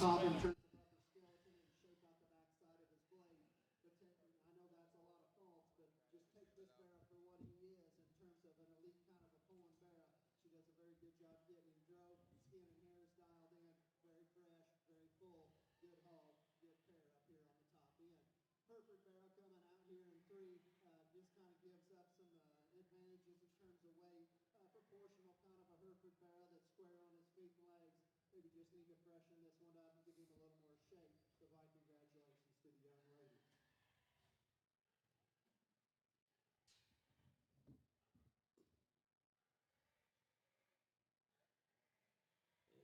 top in terms of skeleton and shape out the backside of his blade. But I know that's a lot of faults, but just take this bear for what he is in terms of an elite kind of a pulling bear. She does a very good job getting him drove. Skin and hair is dialed in, very fresh, very full, good hog, good pair up here on the top end. Hereford barrel coming out here in 3 just kind of gives up some advantages in terms of weight. Proportional kind of a Hereford barrel that's square on his feet and legs. Maybe just need to freshen this one up and give him a little more shape. So my congratulations to the young lady.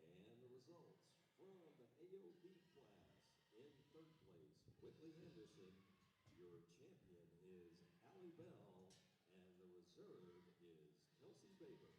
And the results from the AOB class. In third place, Whitley Anderson. Your champion is Allie Bell. And the reserve is Kelsey Baber.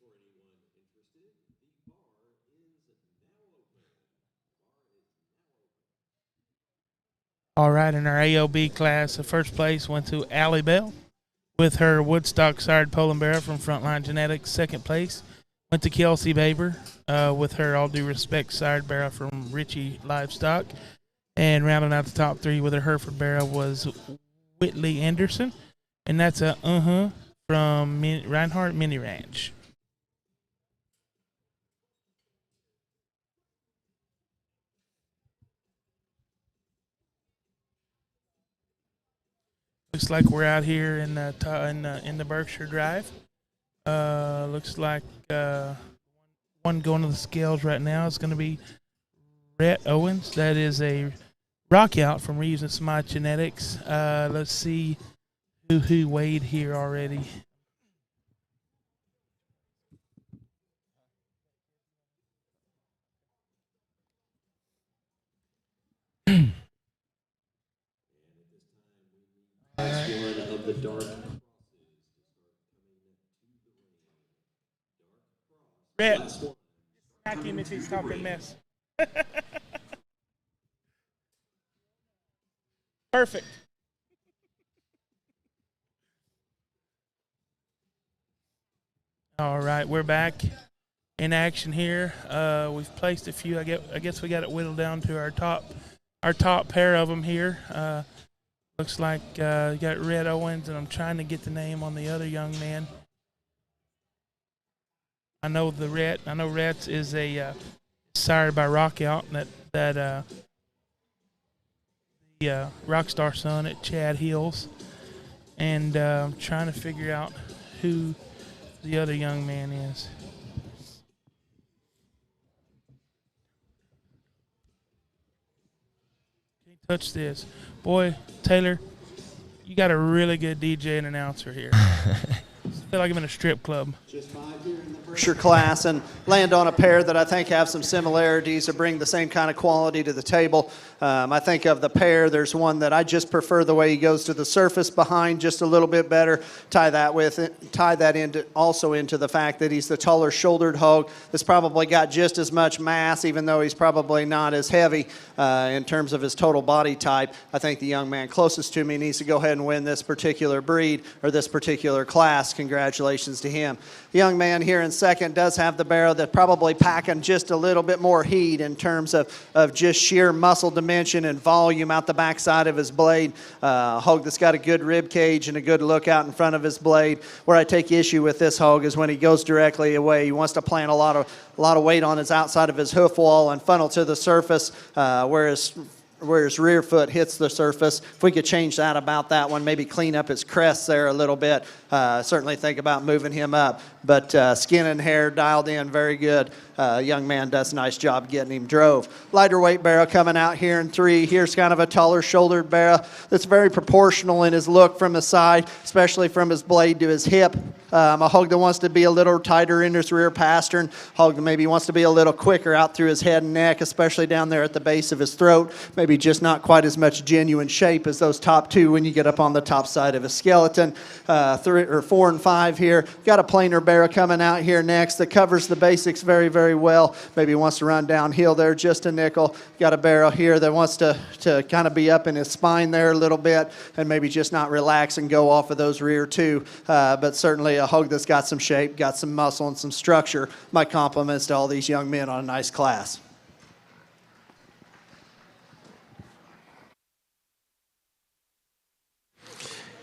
For anyone interested, the bar is now open. All right, in our AOB class, the first place went to Allie Bell with her Woodstock sired Poland Barrel from Frontline Genetics. Second place went to Kelsey Baber with her All Due Respect sired barrel from Richie Livestock. And rounding out the top 3 with her Hereford barrel was Whitley Anderson. And that's a from Reinhardt Mini Ranch. Looks like we're out here in the Berkshire Drive. Looks like one going to the scales right now is going to be Rhett Owens. That is a rockout from Reeves and Smythe Genetics. Let's see who weighed here already. Of the dark. Rhett, smack him if he's talking mess. Perfect. All right, we're back in action here. We've placed a few. I guess we got it whittled down to our top pair of them here. Looks like you got Red Owens, and I'm trying to get the name on the other young man. I know Rhett's is a sired by Rockout, and that the Rockstar son at Chad Hills, and I'm trying to figure out who the other young man is. Can't touch this. Boy, Taylor, you got a really good DJ and announcer here. I feel like I'm in a strip club. Just 5 here in the Berkshire class, and land on a pair that I think have some similarities or bring the same kind of quality to the table. I think of the pair, there's one that I just prefer the way he goes to the surface behind just a little bit better. Tie that into the fact that he's the taller shouldered hog that's probably got just as much mass, even though he's probably not as heavy in terms of his total body type. I think the young man closest to me needs to go ahead and win this particular breed or this particular class. Congratulations to him. The young man here in second does have the barrel that's probably packing just a little bit more heat in terms of just sheer muscle dimension and volume out the backside of his blade. Hog that's got a good rib cage and a good look out in front of his blade. Where I take issue with this hog is when he goes directly away. He wants to plant a lot of weight on his outside of his hoof wall and funnel to the surface, where his rear foot hits the surface. If we could change that about that one, maybe clean up his crest there a little bit, certainly think about moving him up. But skin and hair dialed in very good. Young man does a nice job getting him drove. Lighter weight barrel coming out here in 3. Here's kind of a taller shouldered barrel that's very proportional in his look from the side, especially from his blade to his hip. A hog that wants to be a little tighter in his rear pastern, hog that maybe wants to be a little quicker out through his head and neck, especially down there at the base of his throat. Maybe just not quite as much genuine shape as those top two when you get up on the top side of his skeleton. 4 and 5 here. Got a plainer barrow coming out here next that covers the basics very, very well. Maybe wants to run downhill there just a nickel. Got a barrow here that wants to kind of be up in his spine there a little bit and maybe just not relax and go off of those rear two. But certainly a hog that's got some shape, got some muscle and some structure. My compliments to all these young men on a nice class.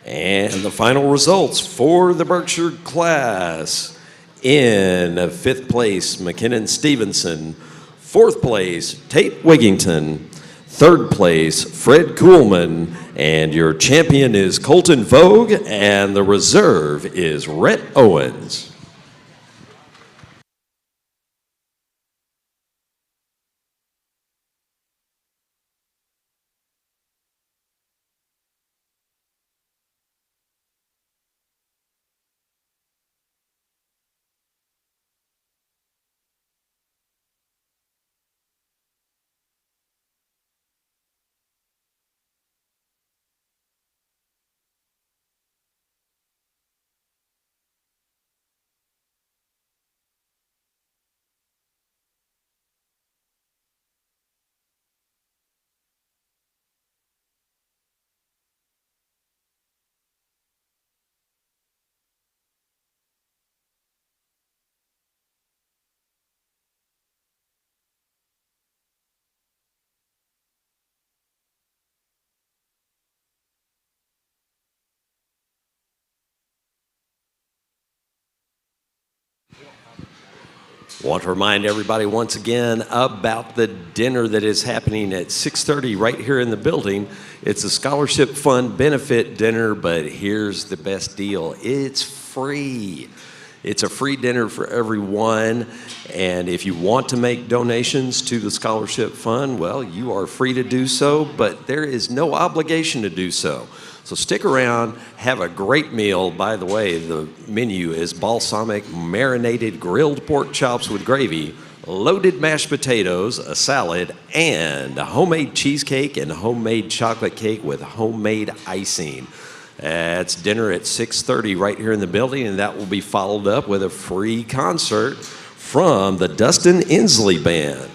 And the final results for the Berkshire class. In 5th place, McKinnon Stevenson. 4th place, Tate Wigington. 3rd place, Fred Kuhlman. And your champion is Colton Vogue, and the reserve is Rhett Owens. Want to remind everybody once again about the dinner that is happening at 6:30 right here in the building. It's a scholarship fund benefit dinner, but here's the best deal. It's free. It's a free dinner for everyone, and if you want to make donations to the scholarship fund, well, you are free to do so, but there is no obligation to do so. So stick around, have a great meal. By the way, the menu is balsamic marinated grilled pork chops with gravy, loaded mashed potatoes, a salad, and a homemade cheesecake and homemade chocolate cake with homemade icing. It's dinner at 6:30 right here in the building, and that will be followed up with a free concert from the Dustin Inslee Band.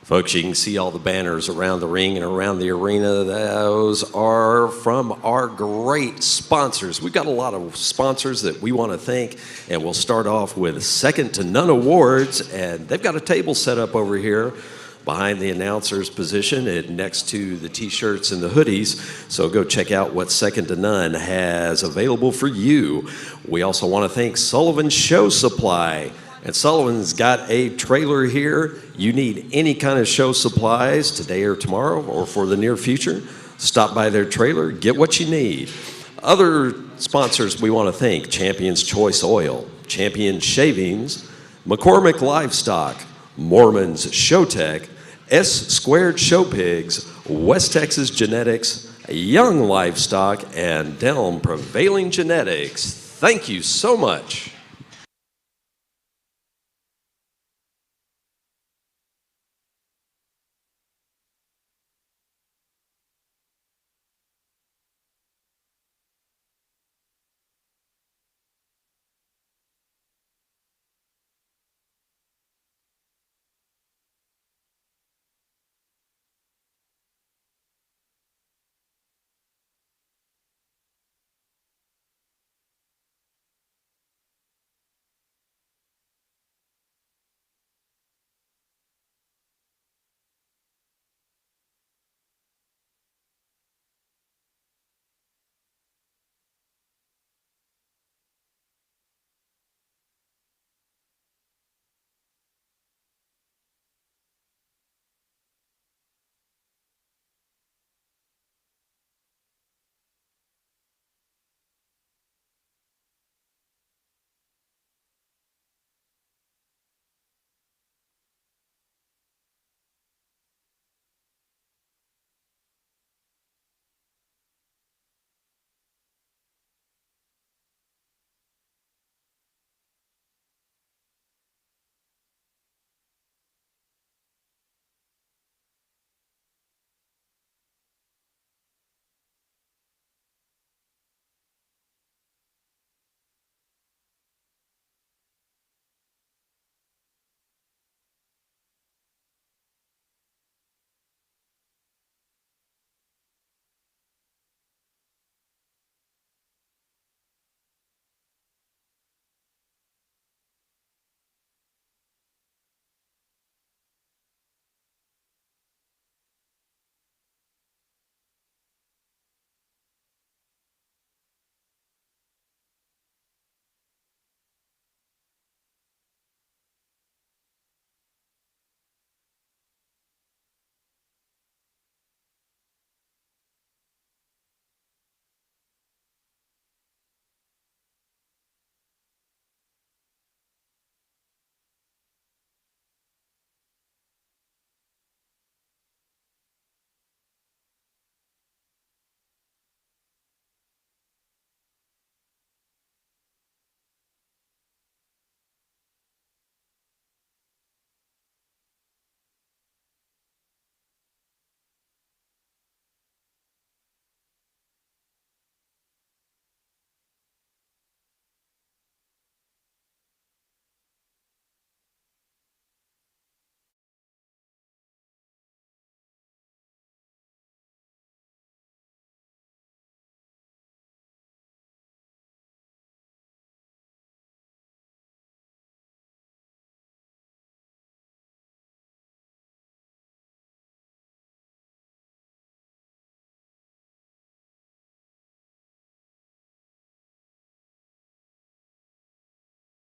Folks, you can see all the banners around the ring and around the arena. Those are from our great sponsors. We've got a lot of sponsors that we want to thank, and we'll start off with Second to None Awards, and they've got a table set up over here behind the announcer's position and next to the t-shirts and the hoodies. So go check out what Second to None has available for you. We also want to thank Sullivan Show Supply. And Sullivan's got a trailer here. You need any kind of show supplies today or tomorrow or for the near future, stop by their trailer, get what you need. Other sponsors we want to thank: Champion's Choice Oil, Champion Shavings, McCormick Livestock, Mormon's Showtech, S Squared Show Pigs, West Texas Genetics, Young Livestock, and Delm Prevailing Genetics. Thank you so much.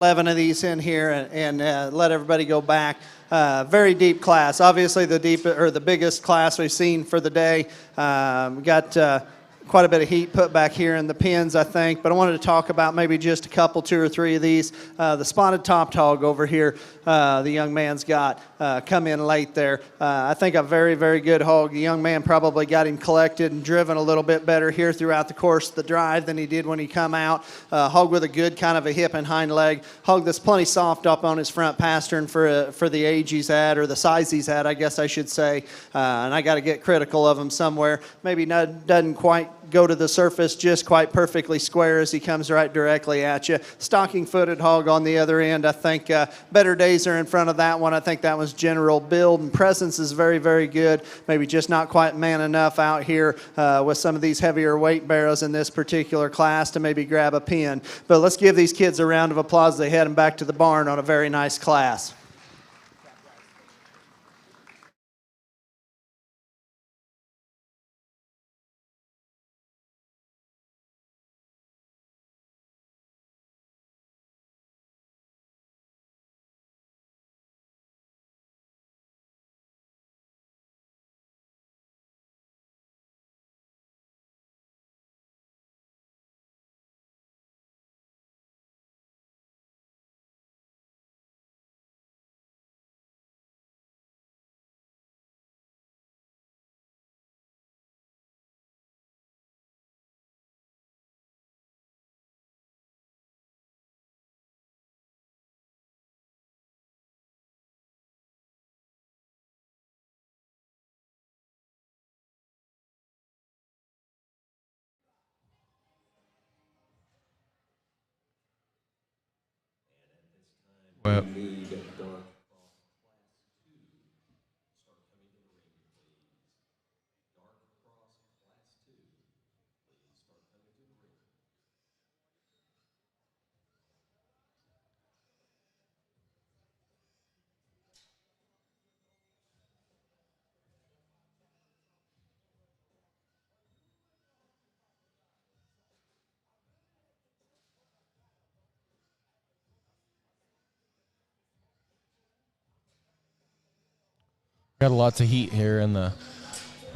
11 of these in here and let everybody go back. Very deep class. Obviously, the biggest class we've seen for the day. We got quite a bit of heat put back here in the pins, I think. But I wanted to talk about maybe just a couple, 2 or 3 of these. The spotted topped hog over here, the young man's got come in late there. I think a very, very good hog. The young man probably got him collected and driven a little bit better here throughout the course of the drive than he did when he come out. Hog with a good kind of a hip and hind leg. Hog that's plenty soft up on his front pastern for the age he's at, or the size he's at, I guess I should say. And I got to get critical of him somewhere. Maybe doesn't quite go to the surface just quite perfectly square as he comes right directly at you. Stocking-footed hog on the other end. I think better days are in front of that one. I think that one's general build and presence is very, very good. Maybe just not quite man enough out here with some of these heavier weight barrows in this particular class to maybe grab a pin. But let's give these kids a round of applause as they head them back to the barn on a very nice class. Well, Need dark cross class 2. Start coming to the ring, please. Dark cross class 2. Please start coming to the ring. got lots of heat here in the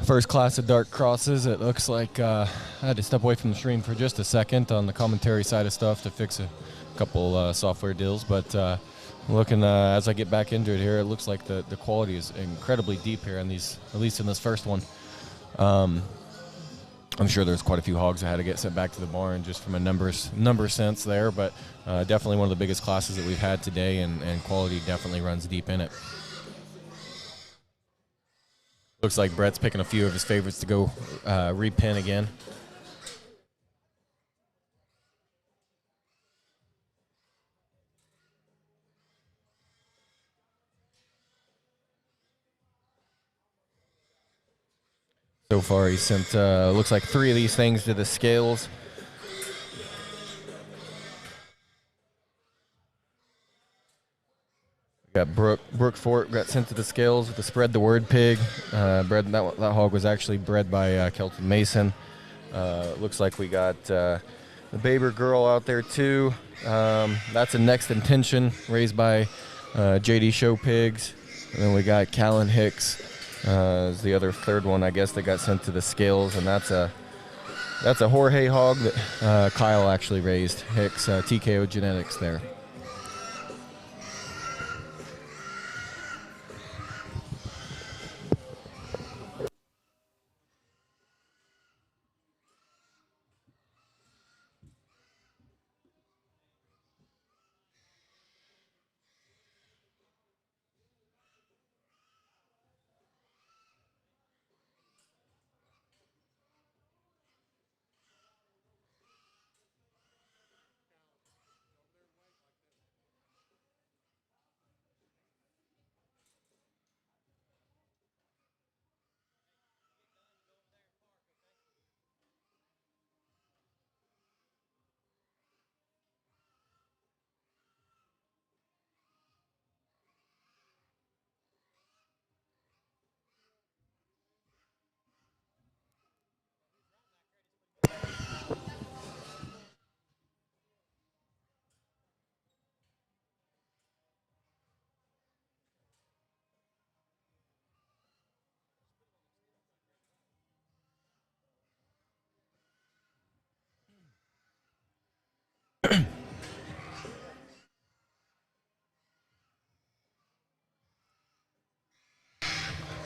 first class of dark crosses. It looks like I had to step away from the stream for just a second on the commentary side of stuff to fix a couple software deals. But looking as I get back into it here, it looks like the quality is incredibly deep here in these, at least in this first one. I'm sure there's quite a few hogs that had to get sent back to the barn just from a number sense there, but definitely one of the biggest classes that we've had today, and quality definitely runs deep in it. Looks like Brett's picking a few of his favorites to go repin again. So far, he sent, looks like 3 of these things to the scales. Got Brooke Fort got sent to the scales with the Spread the Word pig. That hog was actually bred by Kelton Mason. Looks like we got the Baber Girl out there too. That's a Next Intention raised by JD Show Pigs. And then we got Callan Hicks is the other third one, I guess, that got sent to the scales, and that's a Jorge hog that Kyle actually raised. Hicks, TKO Genetics there.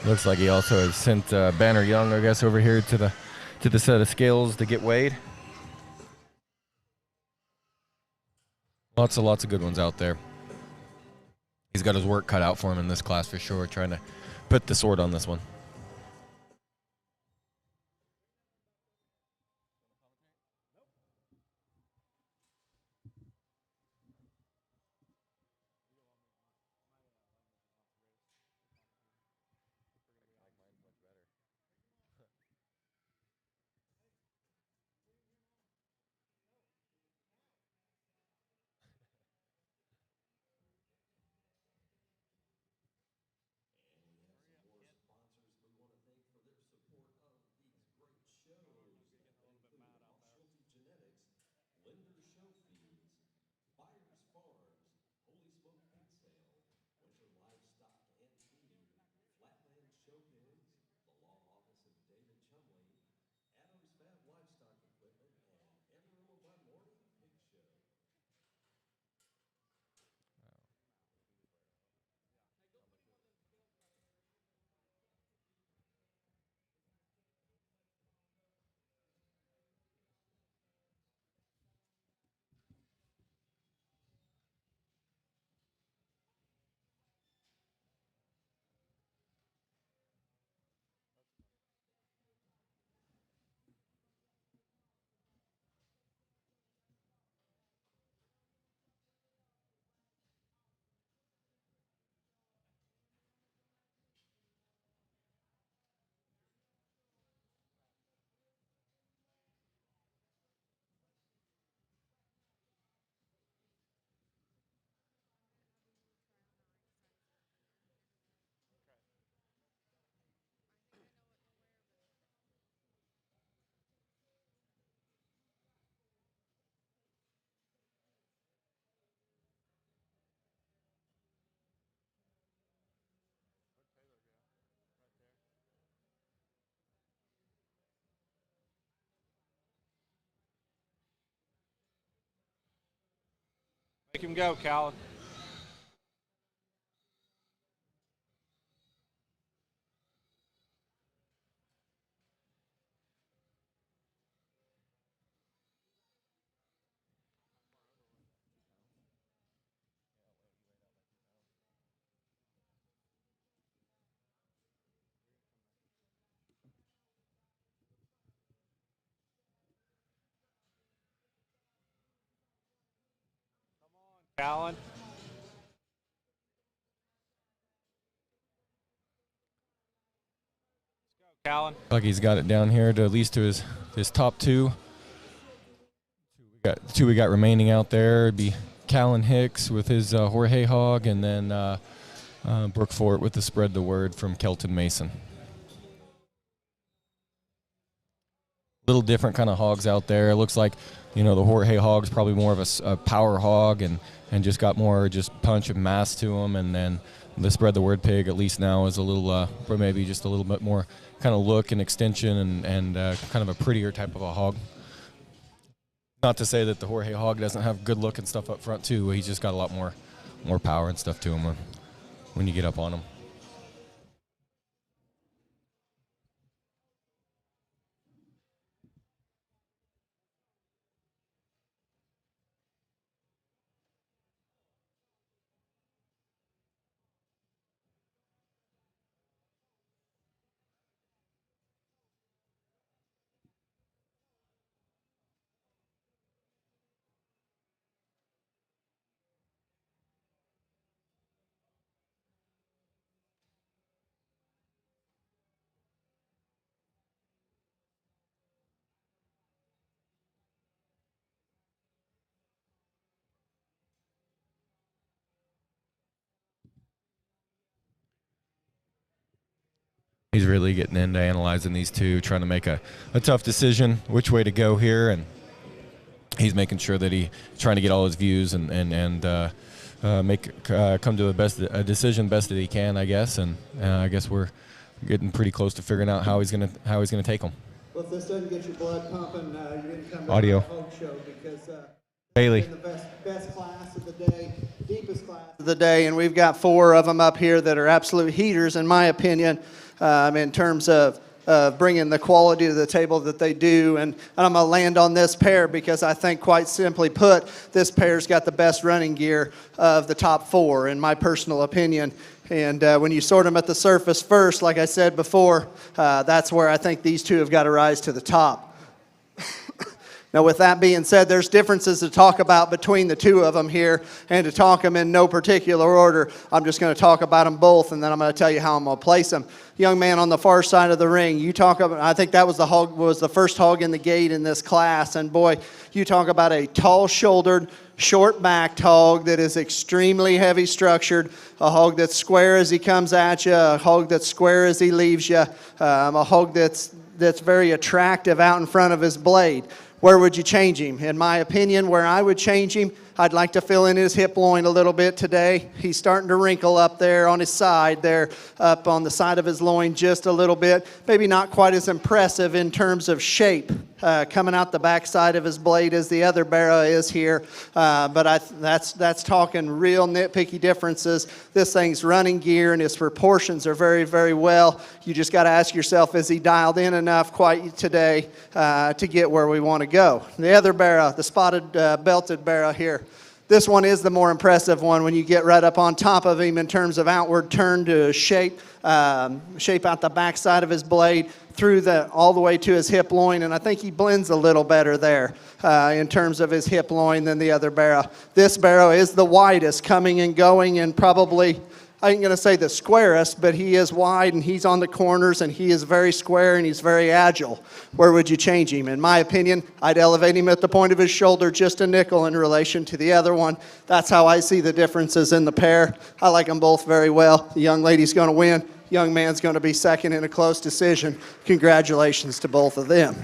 Looks like he also has sent Banner Young, I guess, over here to the set of scales to get weighed. Lots of good ones out there. He's got his work cut out for him in this class for sure, trying to put the sword on this one. Make him go, Callan. Callan. Callan. Like he's got it down here to at least to his top two. Two we got remaining out there. It'd be Callan Hicks with his Jorge Hog, and then Brooke Fort with the Spread the Word from Kelton Mason. Little different kind of hogs out there. It looks like, the Jorge Hog's probably more of a power hog and just got more just punch and mass to him, and then the Spread the Word pig at least now is a little maybe just a little bit more kind of look and extension and kind of a prettier type of a hog. Not to say that the Jorge Hog doesn't have good look and stuff up front too. He's just got a lot more power and stuff to him when you get up on him. He's really getting into analyzing these two, trying to make a tough decision which way to go here, and he's making sure that he's trying to get all his views and come to a decision best that he can, I guess. And I guess we're getting pretty close to figuring out how he's gonna take them. Well, if this doesn't get your blood pumping, you didn't come to Audio. the Hog Show because Bailey. the best class of the day, deepest class of the day, and we've got 4 of them up here that are absolute heaters, in my opinion. in terms of bringing the quality to the table that they do. And I'm going to land on this pair because I think, quite simply put, this pair's got the best running gear of the top four, in my personal opinion. And when you sort them at the surface first, like I said before, that's where I think these two have got to rise to the top. Now, with that being said, there's differences to talk about between the two of them here, and to talk them in no particular order, I'm just going to talk about them both, and then I'm going to tell you how I'm going to place them. Young man on the far side of the ring, you talk about, I think that was the first hog in the gate in this class, and boy, you talk about a tall-shouldered, short-backed hog that is extremely heavy structured, a hog that's square as he comes at you, a hog that's square as he leaves you, a hog that's very attractive out in front of his blade. Where would you change him? In my opinion, where I would change him, I'd like to fill in his hip loin a little bit today. He's starting to wrinkle up there on his side there, up on the side of his loin just a little bit. Maybe not quite as impressive in terms of shape coming out the backside of his blade as the other barrow is here. But that's talking real nitpicky differences. This thing's running gear and his proportions are very, very well. You just got to ask yourself, is he dialed in enough quite today to get where we want to go? The other barrow, the spotted belted barrow here. This one is the more impressive one when you get right up on top of him in terms of outward turn to shape out the backside of his blade through all the way to his hip loin, and I think he blends a little better there in terms of his hip loin than the other barrow. This barrow is the widest coming and going, and probably, I ain't going to say the squarest, but he is wide and he's on the corners and he is very square and he's very agile. Where would you change him? In my opinion, I'd elevate him at the point of his shoulder just a nickel in relation to the other one. That's how I see the differences in the pair. I like them both very well. The young lady's going to win. Young man's going to be second in a close decision. Congratulations to both of them.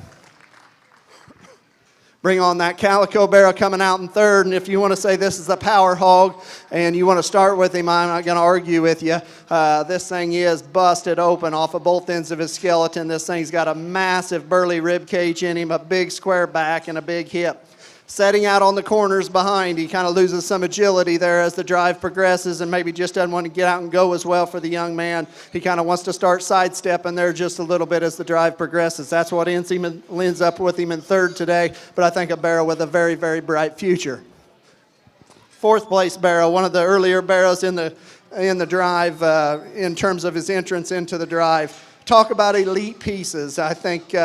Bring on that calico barrow coming out in third, and if you want to say this is a power hog and you want to start with him, I'm not going to argue with you. This thing is busted open off of both ends of his skeleton. This thing's got a massive burly rib cage in him, a big square back, and a big hip. Setting out on the corners behind, he kind of loses some agility there as the drive progresses and maybe just doesn't want to get out and go as well for the young man. He kind of wants to start sidestepping there just a little bit as the drive progresses. That's what ends up with him in third today, but I think a barrow with a very, very bright future. Fourth place barrow, one of the earlier barrows in the drive in terms of his entrance into the drive. Talk about elite pieces. I think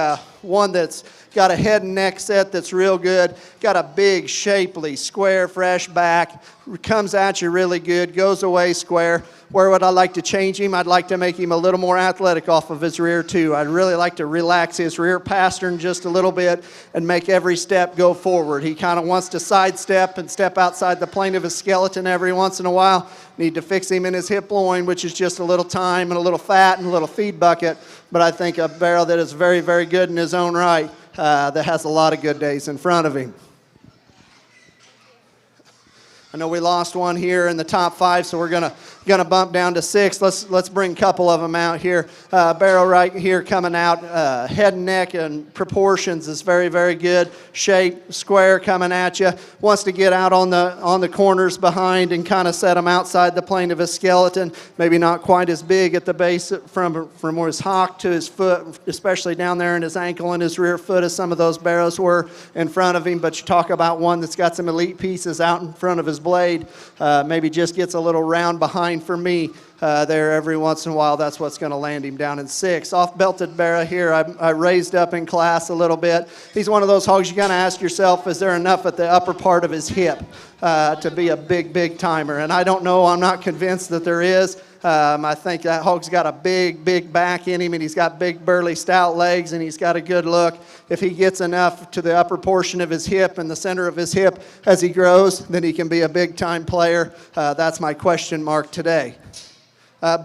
one that's got a head and neck set that's real good, got a big, shapely, square, fresh back, comes at you really good, goes away square. Where would I like to change him? I'd like to make him a little more athletic off of his rear too. I'd really like to relax his rear pastern just a little bit and make every step go forward. He kind of wants to sidestep and step outside the plane of his skeleton every once in a while. Need to fix him in his hip loin, which is just a little time and a little fat and a little feed bucket. But I think a barrow that is very, very good in his own right, that has a lot of good days in front of him. I know we lost one here in the top five, so we're gonna bump down to six. Let's bring a couple of them out here. Barrow right here coming out, head and neck and proportions is very, very good. Shape, square coming at you. Wants to get out on the corners behind and kind of set them outside the plane of his skeleton. Maybe not quite as big at the base from his hock to his foot, especially down there in his ankle and his rear foot as some of those barrows were in front of him. But you talk about one that's got some elite pieces out in front of his blade. Maybe just gets a little round behind for me there every once in a while. That's what's going to land him down in six. Off-belted barrow here, I raised up in class a little bit. He's one of those hogs you got to ask yourself, is there enough at the upper part of his hip to be a big, big timer? And I don't know. I'm not convinced that there is. I think that hog's got a big, big back in him, and he's got big, burly, stout legs, and he's got a good look. If he gets enough to the upper portion of his hip and the center of his hip as he grows, then he can be a big-time player. That's my question mark today.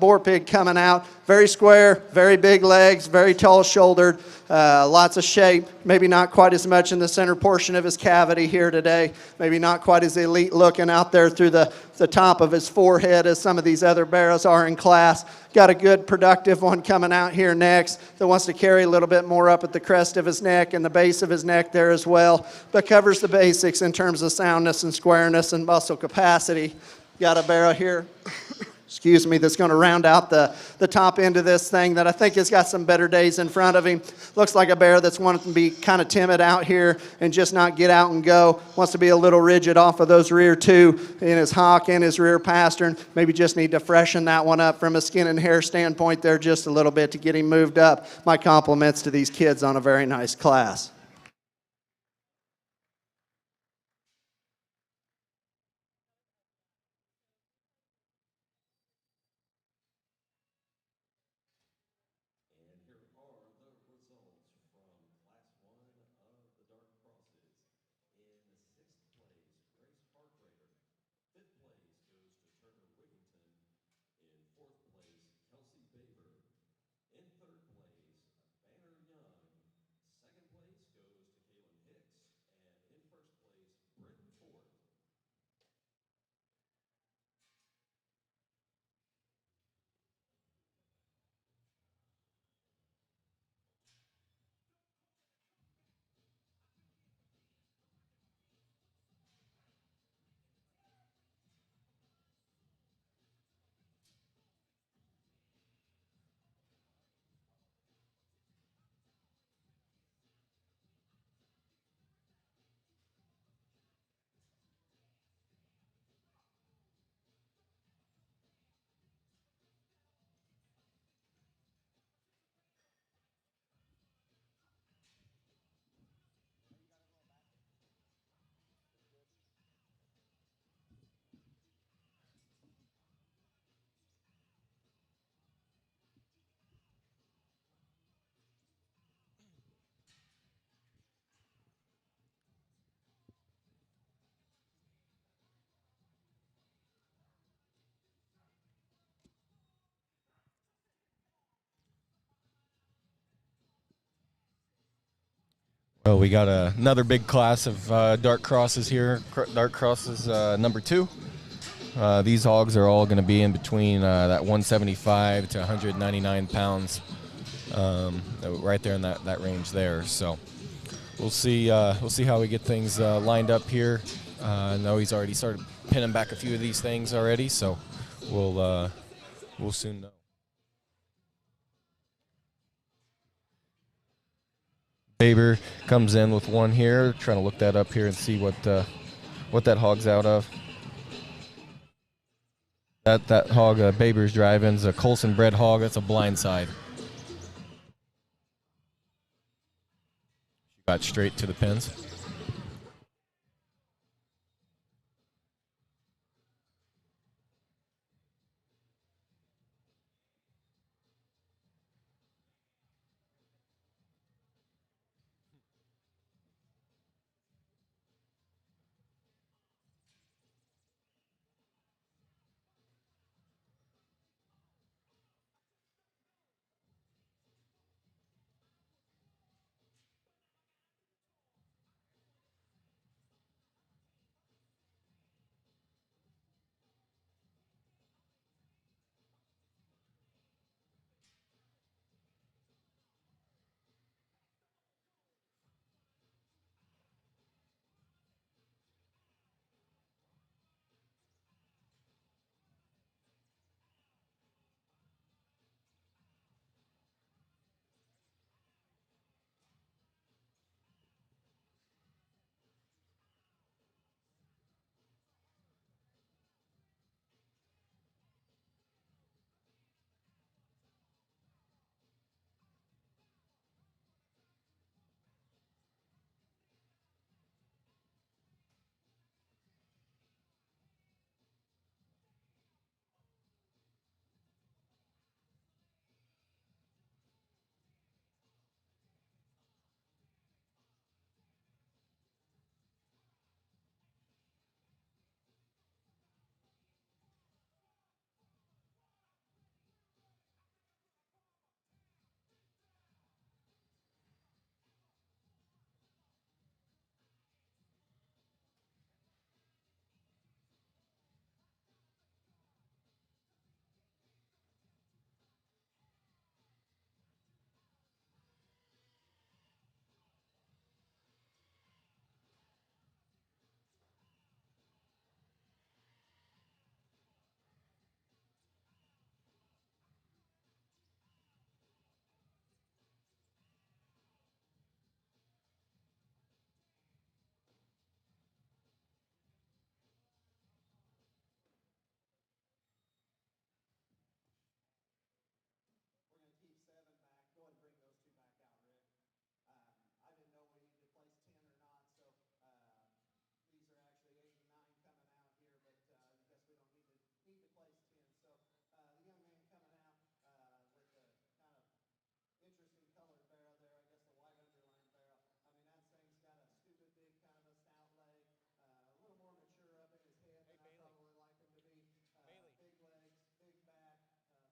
Boar pig coming out, very square, very big legs, very tall-shouldered, lots of shape, maybe not quite as much in the center portion of his cavity here today, maybe not quite as elite looking out there through the top of his forehead as some of these other barrows are in class. Got a good productive one coming out here next that wants to carry a little bit more up at the crest of his neck and the base of his neck there as well, but covers the basics in terms of soundness and squareness and muscle capacity. Got a barrow here excuse me, that's going to round out the top end of this thing that I think has got some better days in front of him. Looks like a bear that's wanting to be kind of timid out here and just not get out and go. Wants to be a little rigid off of those rear two in his hock and his rear pastern. Maybe just need to freshen that one up from a skin and hair standpoint there just a little bit to get him moved up. My compliments to these kids on a very nice class. And here are the results from Class 1 of the dark crosses. In 6th place, Grace Hargrader. 5th place goes to Turner Wigington. In 4th place, Kelsey Baber. In 3rd place, Banner Young. 2nd place goes to Kaylin Hicks. And in 1st place, Britton Ford. Well, we got another big class of dark crosses here. Dark crosses number 2. These hogs are all going to be in between that 175 to 199 pounds, right there in that range there. So we'll see how we get things lined up here. I know he's already started pinning back a few of these things already, so we'll soon know. Baber comes in with one here, trying to look that up here and see what that hog's out of. That hog Baber's driving is a Colson bred hog. That's a blind side. Got straight to the pins.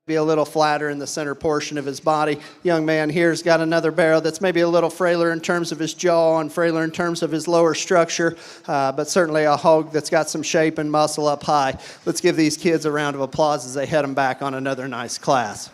be a little flatter in the center portion of his body. Young man here's got another barrel that's maybe a little frailer in terms of his jaw and frailer in terms of his lower structure, but certainly a hog that's got some shape and muscle up high. Let's give these kids a round of applause as they head them back on another nice class.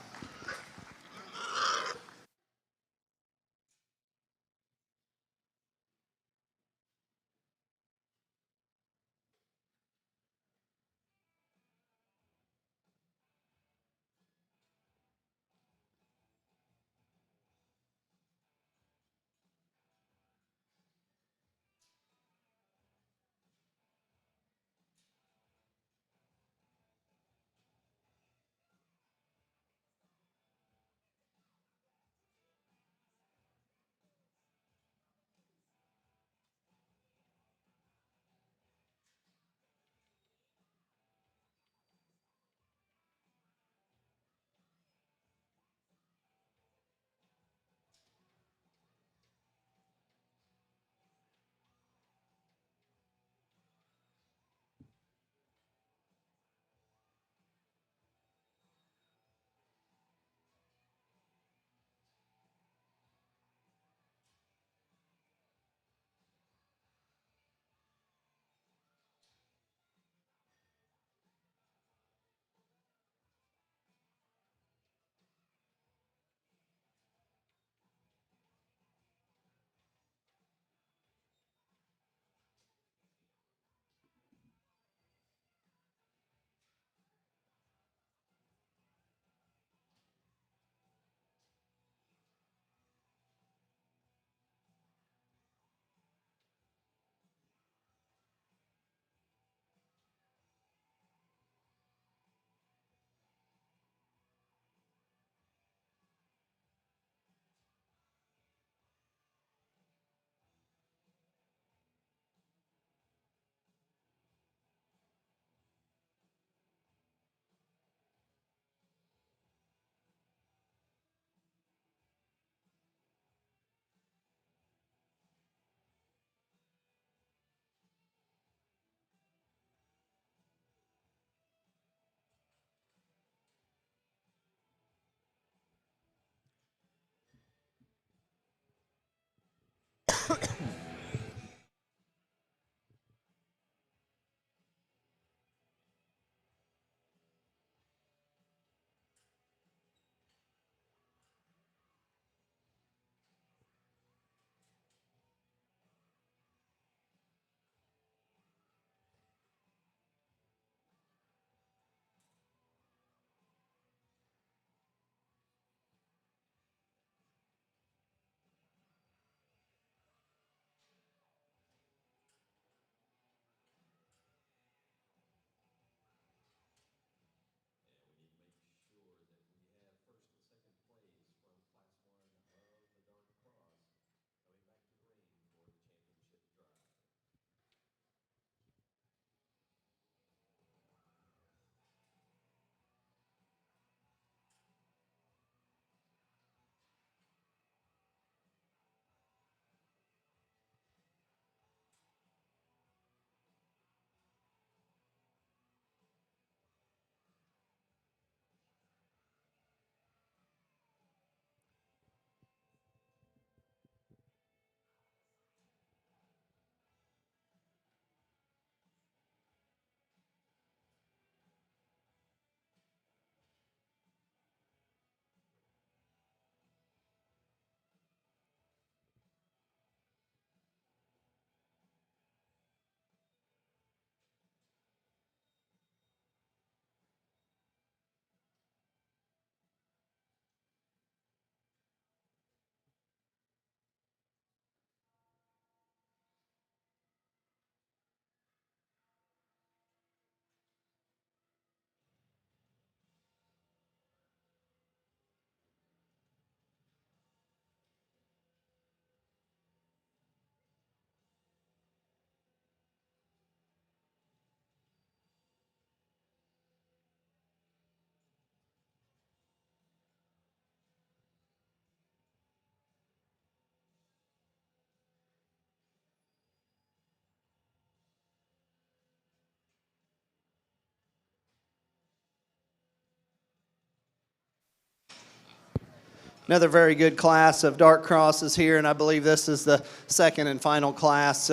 Another very good class of dark crosses here, and I believe this is the second and final class,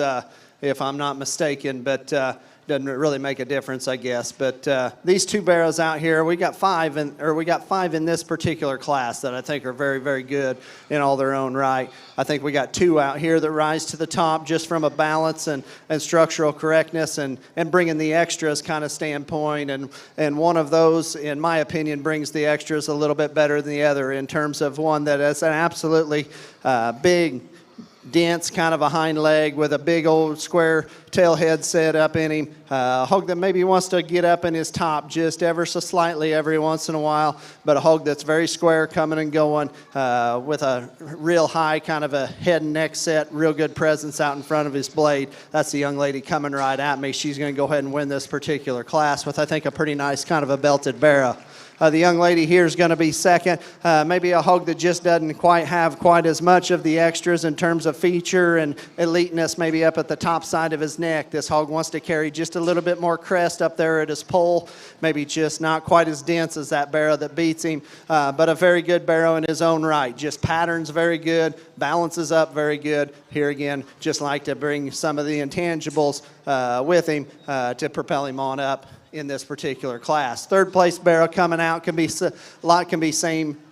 if I'm not mistaken, but doesn't really make a difference, I guess. But these two barrows out here, we got five in this particular class that I think are very, very good in all their own right. I think we got two out here that rise to the top just from a balance and structural correctness and bringing the extras kind of standpoint. And one of those, in my opinion, brings the extras a little bit better than the other in terms of one that is an absolutely big, dense kind of a hind leg with a big old square tail head set up in him. A hog that maybe wants to get up in his top just ever so slightly every once in a while, but a hog that's very square coming and going with a real high kind of a head and neck set, real good presence out in front of his blade. That's the young lady coming right at me. She's going to go ahead and win this particular class with, I think, a pretty nice kind of a belted barrow. The young lady here is going to be second. Maybe a hog that just doesn't quite have quite as much of the extras in terms of feature and eliteness maybe up at the top side of his neck. This hog wants to carry just a little bit more crest up there at his pole. Maybe just not quite as dense as that barrow that beats him, but a very good barrow in his own right. Just patterns very good, balances up very good. Here again, just like to bring some of the intangibles with him to propel him on up in this particular class. Third place barrow coming out can be said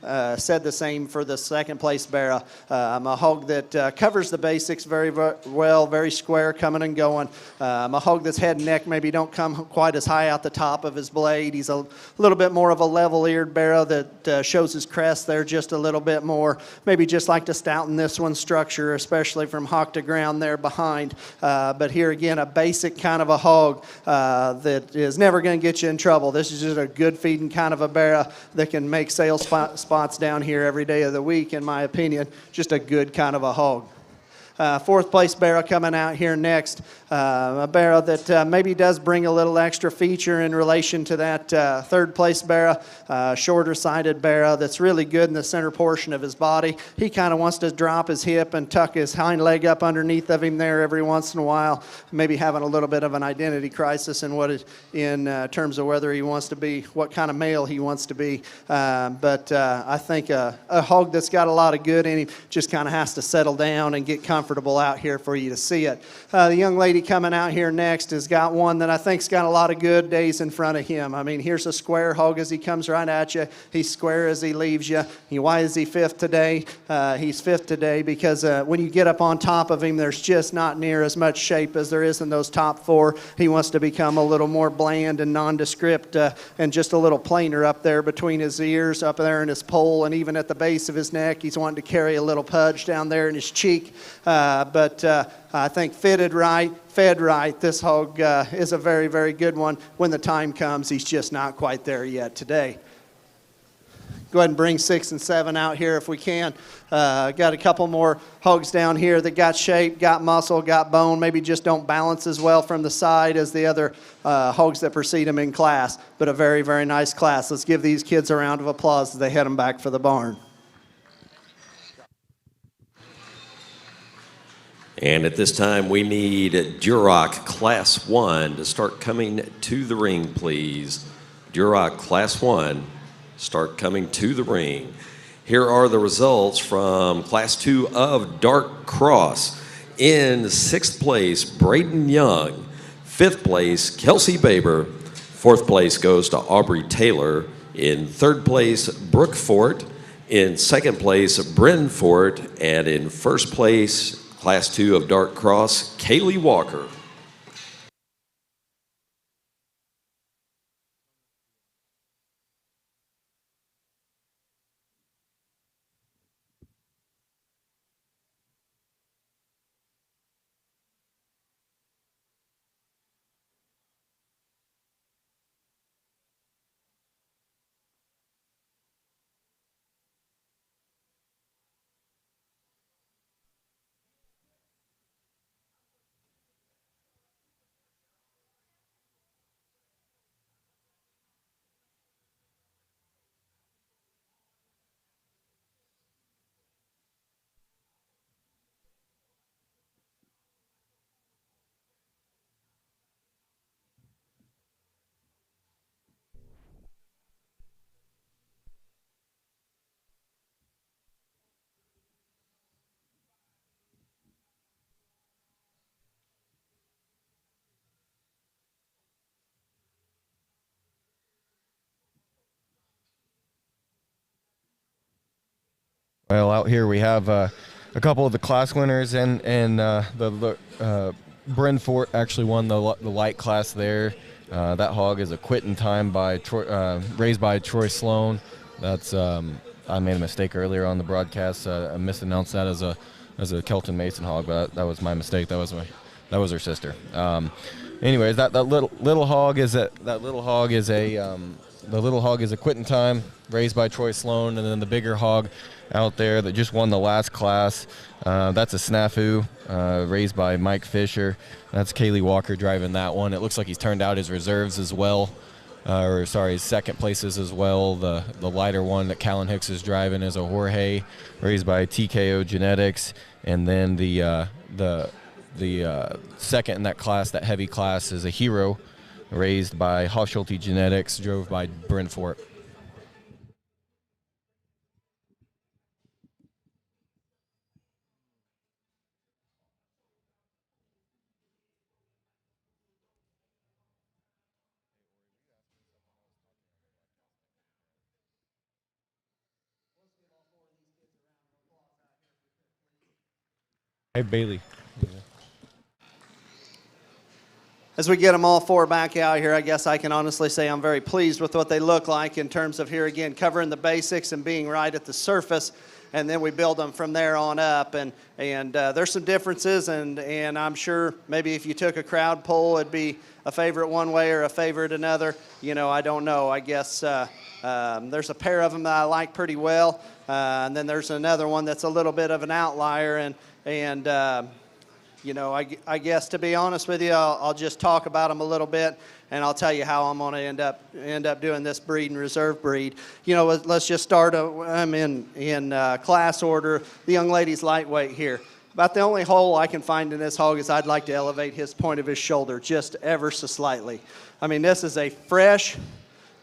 the same for the second place barrow. A hog that covers the basics very well, very square coming and going. A hog that's head and neck maybe don't come quite as high out the top of his blade. He's a little bit more of a level-eared barrow that shows his crest there just a little bit more. Maybe just like to stouten this one's structure, especially from hock to ground there behind. But here again, a basic kind of a hog that is never going to get you in trouble. This is just a good feeding kind of a barrow that can make sale spots down here every day of the week, in my opinion. Just a good kind of a hog. Fourth place barrow coming out here next. A barrow that maybe does bring a little extra feature in relation to that third place barrow. Shorter sided barrow that's really good in the center portion of his body. He kind of wants to drop his hip and tuck his hind leg up underneath of him there every once in a while. Maybe having a little bit of an identity crisis in terms of whether he wants to be, what kind of male he wants to be. But I think a hog that's got a lot of good in him just kind of has to settle down and get comfortable out here for you to see it. The young lady coming out here next has got one that I think's got a lot of good days in front of him. I mean, here's a square hog as he comes right at you. He's square as he leaves you. Why is he fifth today? He's fifth today because when you get up on top of him, there's just not near as much shape as there is in those top four. He wants to become a little more bland and nondescript and just a little plainer up there between his ears, up there in his poll, and even at the base of his neck. He's wanting to carry a little pudge down there in his cheek. But I think fitted right, fed right, this hog is a very, very good one. When the time comes, he's just not quite there yet today. Go ahead and bring 6 and 7 out here if we can. Got a couple more hogs down here that got shape, got muscle, got bone, maybe just don't balance as well from the side as the other hogs that precede them in class. But a very, very nice class. Let's give these kids a round of applause as they head them back for the barn. And at this time, we need Duroc Class 1 to start coming to the ring, please. Duroc Class 1, start coming to the ring. Here are the results from Class 2 of Dark Cross. In 6th place, Braden Young. 5th place, Kelsey Baber. 4th place goes to Aubrey Taylor. In 3rd place, Brooke Fort. In 2nd place, Bryn Fort. And in 1st place, Class 2 of Dark Cross, Kaylee Walker. Well, out here we have a couple of the class winners, and the Brentford actually won the light class there. That hog is a quitting time by raised by Troy Sloan. That's I made a mistake earlier on the broadcast. I misannounced that as a Kelton Mason hog, but that was my mistake. That was her sister. Anyways, that little hog is a quitting time raised by Troy Sloan, and then the bigger hog out there that just won the last class, that's a snafu raised by Mike Fisher. That's Kaylee Walker driving that one. It looks like he's turned out his reserves as well, his second places as well. The lighter one that Callan Hicks is driving is a Jorge raised by TKO Genetics, and then the second in that class, that heavy class, is a Hero raised by Hofschulte Genetics, drove by Brentford. Hey, Bailey. As we get them all four back out here, I guess I can honestly say I'm very pleased with what they look like in terms of here again covering the basics and being right at the surface, and then we build them from there on up. And there's some differences, and I'm sure maybe if you took a crowd poll, it'd be a favorite one way or a favorite another. I don't know. I guess there's a pair of them that I like pretty well, and then there's another one that's a little bit of an outlier, I guess, to be honest with you, I'll just talk about them a little bit, and I'll tell you how I'm going to end up doing this breed and reserve breed. Let's just start in class order. The young lady's lightweight here. About the only hole I can find in this hog is I'd like to elevate his point of his shoulder just ever so slightly. I mean, this is a fresh,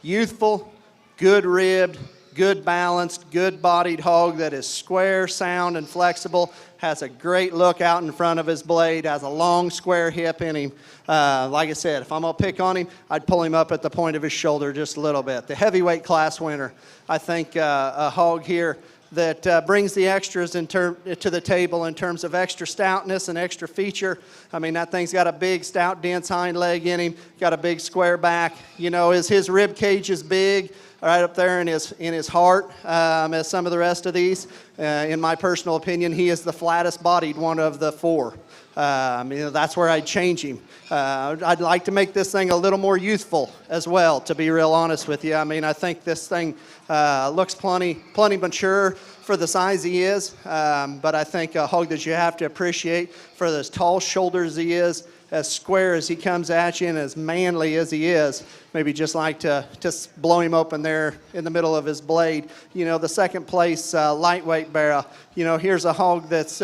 youthful, good-ribbed, good-balanced, good-bodied hog that is square, sound, and flexible, has a great look out in front of his blade, has a long, square hip in him. Like I said, if I'm going to pick on him, I'd pull him up at the point of his shoulder just a little bit. The heavyweight class winner, I think a hog here that brings the extras to the table in terms of extra stoutness and extra feature. I mean, that thing's got a big, stout, dense hind leg in him, got a big square back. His rib cage is big, right up there in his heart, as some of the rest of these. In my personal opinion, he is the flattest bodied one of the four. That's where I'd change him. I'd like to make this thing a little more youthful as well, to be real honest with you. I mean, I think this thing looks plenty mature for the size he is, but I think a hog that you have to appreciate for as tall shoulders he is, as square as he comes at you, and as manly as he is. Maybe just like to just blow him open there in the middle of his blade. The second place lightweight barrel. Here's a hog that's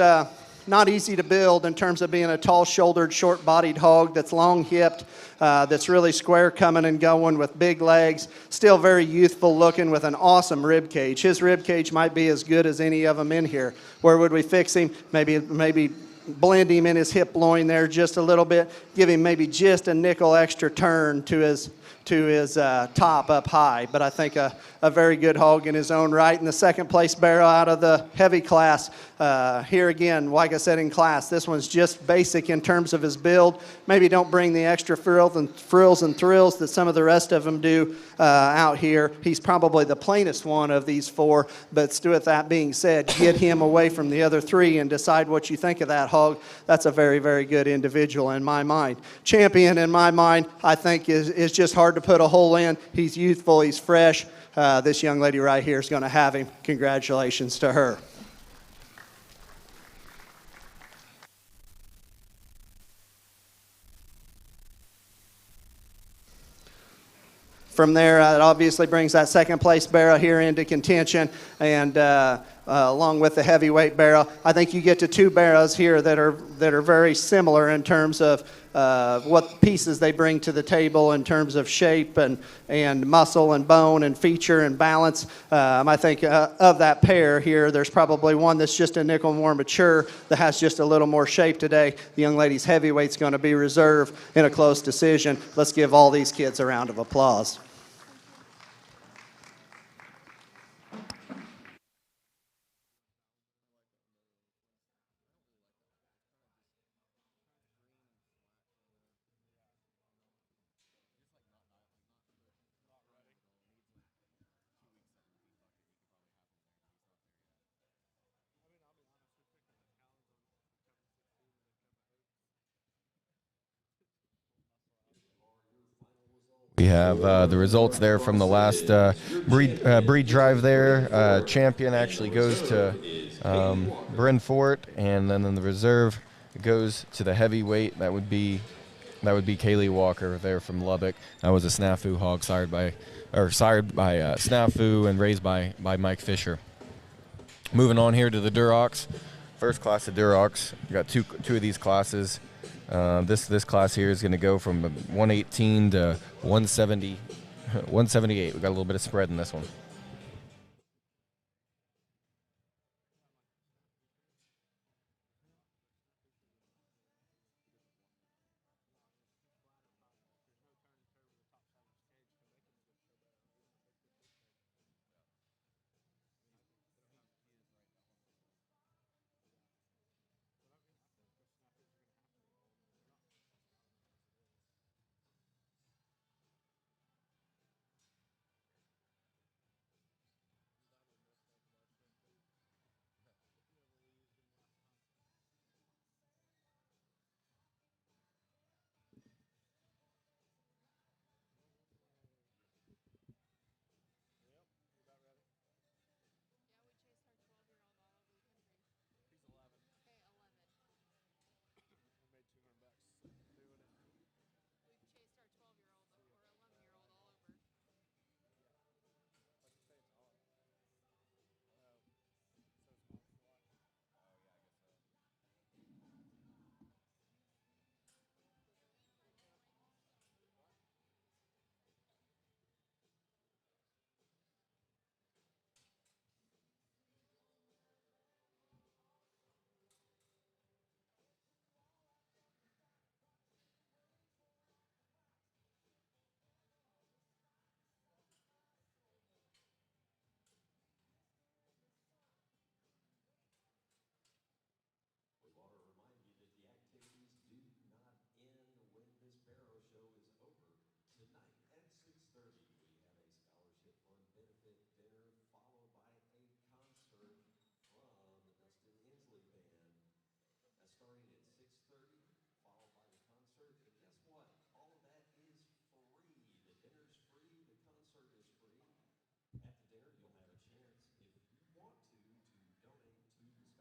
not easy to build in terms of being a tall-shouldered, short-bodied hog that's long-hipped, that's really square coming and going with big legs, still very youthful looking with an awesome rib cage. His rib cage might be as good as any of them in here. Where would we fix him? Maybe blend him in his hip loin there just a little bit, give him maybe just a nickel extra turn to his top up high. But I think a very good hog in his own right. And the second place barrel out of the heavy class, here again, like I said in class, this one's just basic in terms of his build. Maybe don't bring the extra frills and thrills that some of the rest of them do out here. He's probably the plainest one of these four, but with that being said, get him away from the other three and decide what you think of that hog. That's a very, very good individual in my mind. Champion in my mind, I think is just hard to put a hole in. He's youthful, he's fresh. This young lady right here is going to have him. Congratulations to her. From there, it obviously brings that second place barrel here into contention, and along with the heavyweight barrel, I think you get to two barrels here that are very similar in terms of what pieces they bring to the table in terms of shape and muscle and bone and feature and balance. I think of that pair here, there's probably one that's just a nickel more mature that has just a little more shape today. The young lady's heavyweight's going to be reserved in a close decision. Let's give all these kids a round of applause. We have the results there from the last breed drive there. Champion actually goes to Bryn Fort, and then in the reserve goes to the heavyweight. That would be Kaylee Walker there from Lubbock. That was a Snafu hog sired by Snafu and raised by Mike Fisher. Moving on here to the Durocs, first class of Durocs. We got two of these classes. This class here is going to go from 118 to 170, 178. We got a little bit of spread in this one. We want to remind you that the activities do not end when this barrow show is over. Tonight at 6:30, we have a scholarship fund benefit dinner followed by a concert from the Dustin Inslee Band. That's starting at 6:30, followed by the concert. And guess what? All of that is free. The dinner's free. The concert is free. At the dinner, you'll have a chance, if you want to donate to the scholarship fund,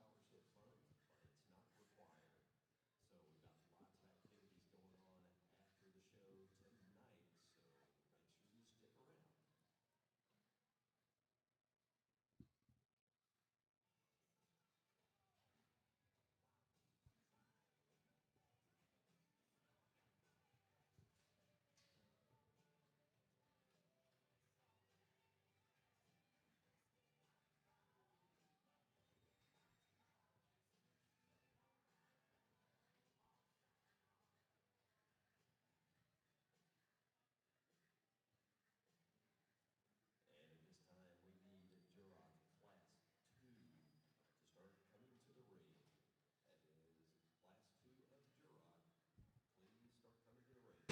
but it's not required. So we've got lots of activities going on after the show tonight, so make sure you stick around. And at this time, we need Duroc Class 2 to start coming to the ring. That is Class 2 of Duroc. Please start coming to the ring.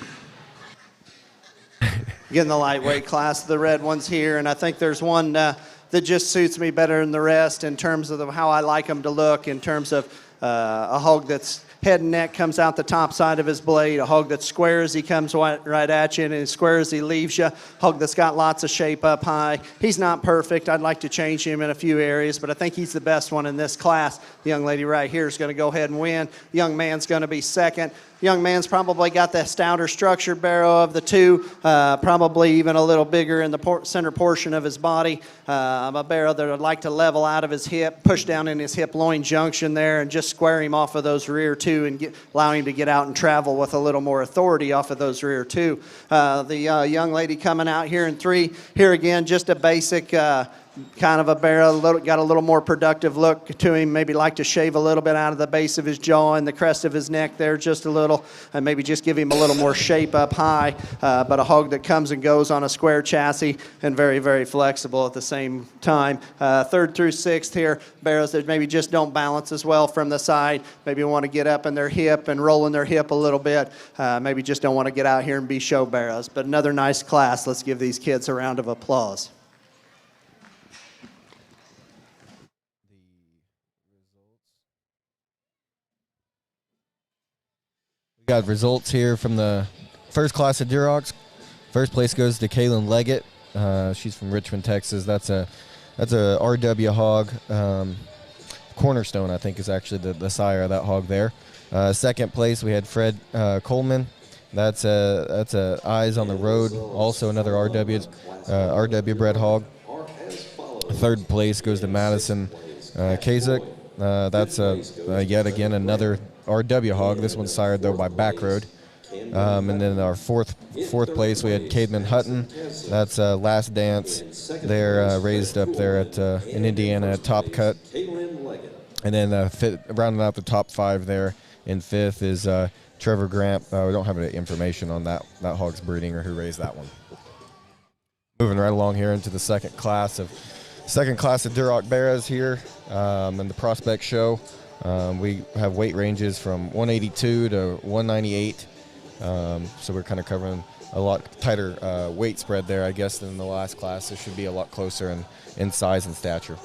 Again, the lightweight class, the red one's here, and I think there's one that just suits me better than the rest in terms of how I like them to look, in terms of a hog that's head and neck comes out the top side of his blade, a hog that's square as he comes right at you, and as square as he leaves you, hog that's got lots of shape up high. He's not perfect. I'd like to change him in a few areas, but I think he's the best one in this class. The young lady right here is going to go ahead and win. Young man's going to be second. Young man's probably got the stouter structured barrow of the two, probably even a little bigger in the center portion of his body. A barrow that I'd like to level out of his hip, push down in his hip-loin junction there, and just square him off of those rear two and allow him to get out and travel with a little more authority off of those rear two. The young lady coming out here in three, here again, just a basic kind of a barrow, got a little more productive look to him, maybe like to shave a little bit out of the base of his jaw and the crest of his neck there just a little, and maybe just give him a little more shape up high, but a hog that comes and goes on a square chassis and very, very flexible at the same time. Third through sixth here, barrows that maybe just don't balance as well from the side, maybe want to get up in their hip and roll in their hip a little bit, maybe just don't want to get out here and be show barrows, but another nice class. Let's give these kids a round of applause. Got results here from the first class of Durocs. First place goes to Kaylin Leggett. She's from Richmond, Texas. That's a RW hog. Cornerstone, I think, is actually the sire of that hog there. Second place, we had Fred Coleman. That's a Eyes on the Road, also another RW bred hog. Third place goes to Madison Kazak. That's yet again another RW hog. This one's sired though by Backroad. And then our fourth place we had Cademan Hutton. That's Last Dance. They're raised up there in Indiana at Top Cut. And then rounding out the top 5 there in 5th is Trevor Grant. We don't have any information on that hog's breeding or who raised that one. Moving right along here into the second class of Duroc Barras here in the Prospect Show. We have weight ranges from 182 to 198. So we're kind of covering a lot tighter weight spread there, I guess, than the last class. It should be a lot closer in size and stature.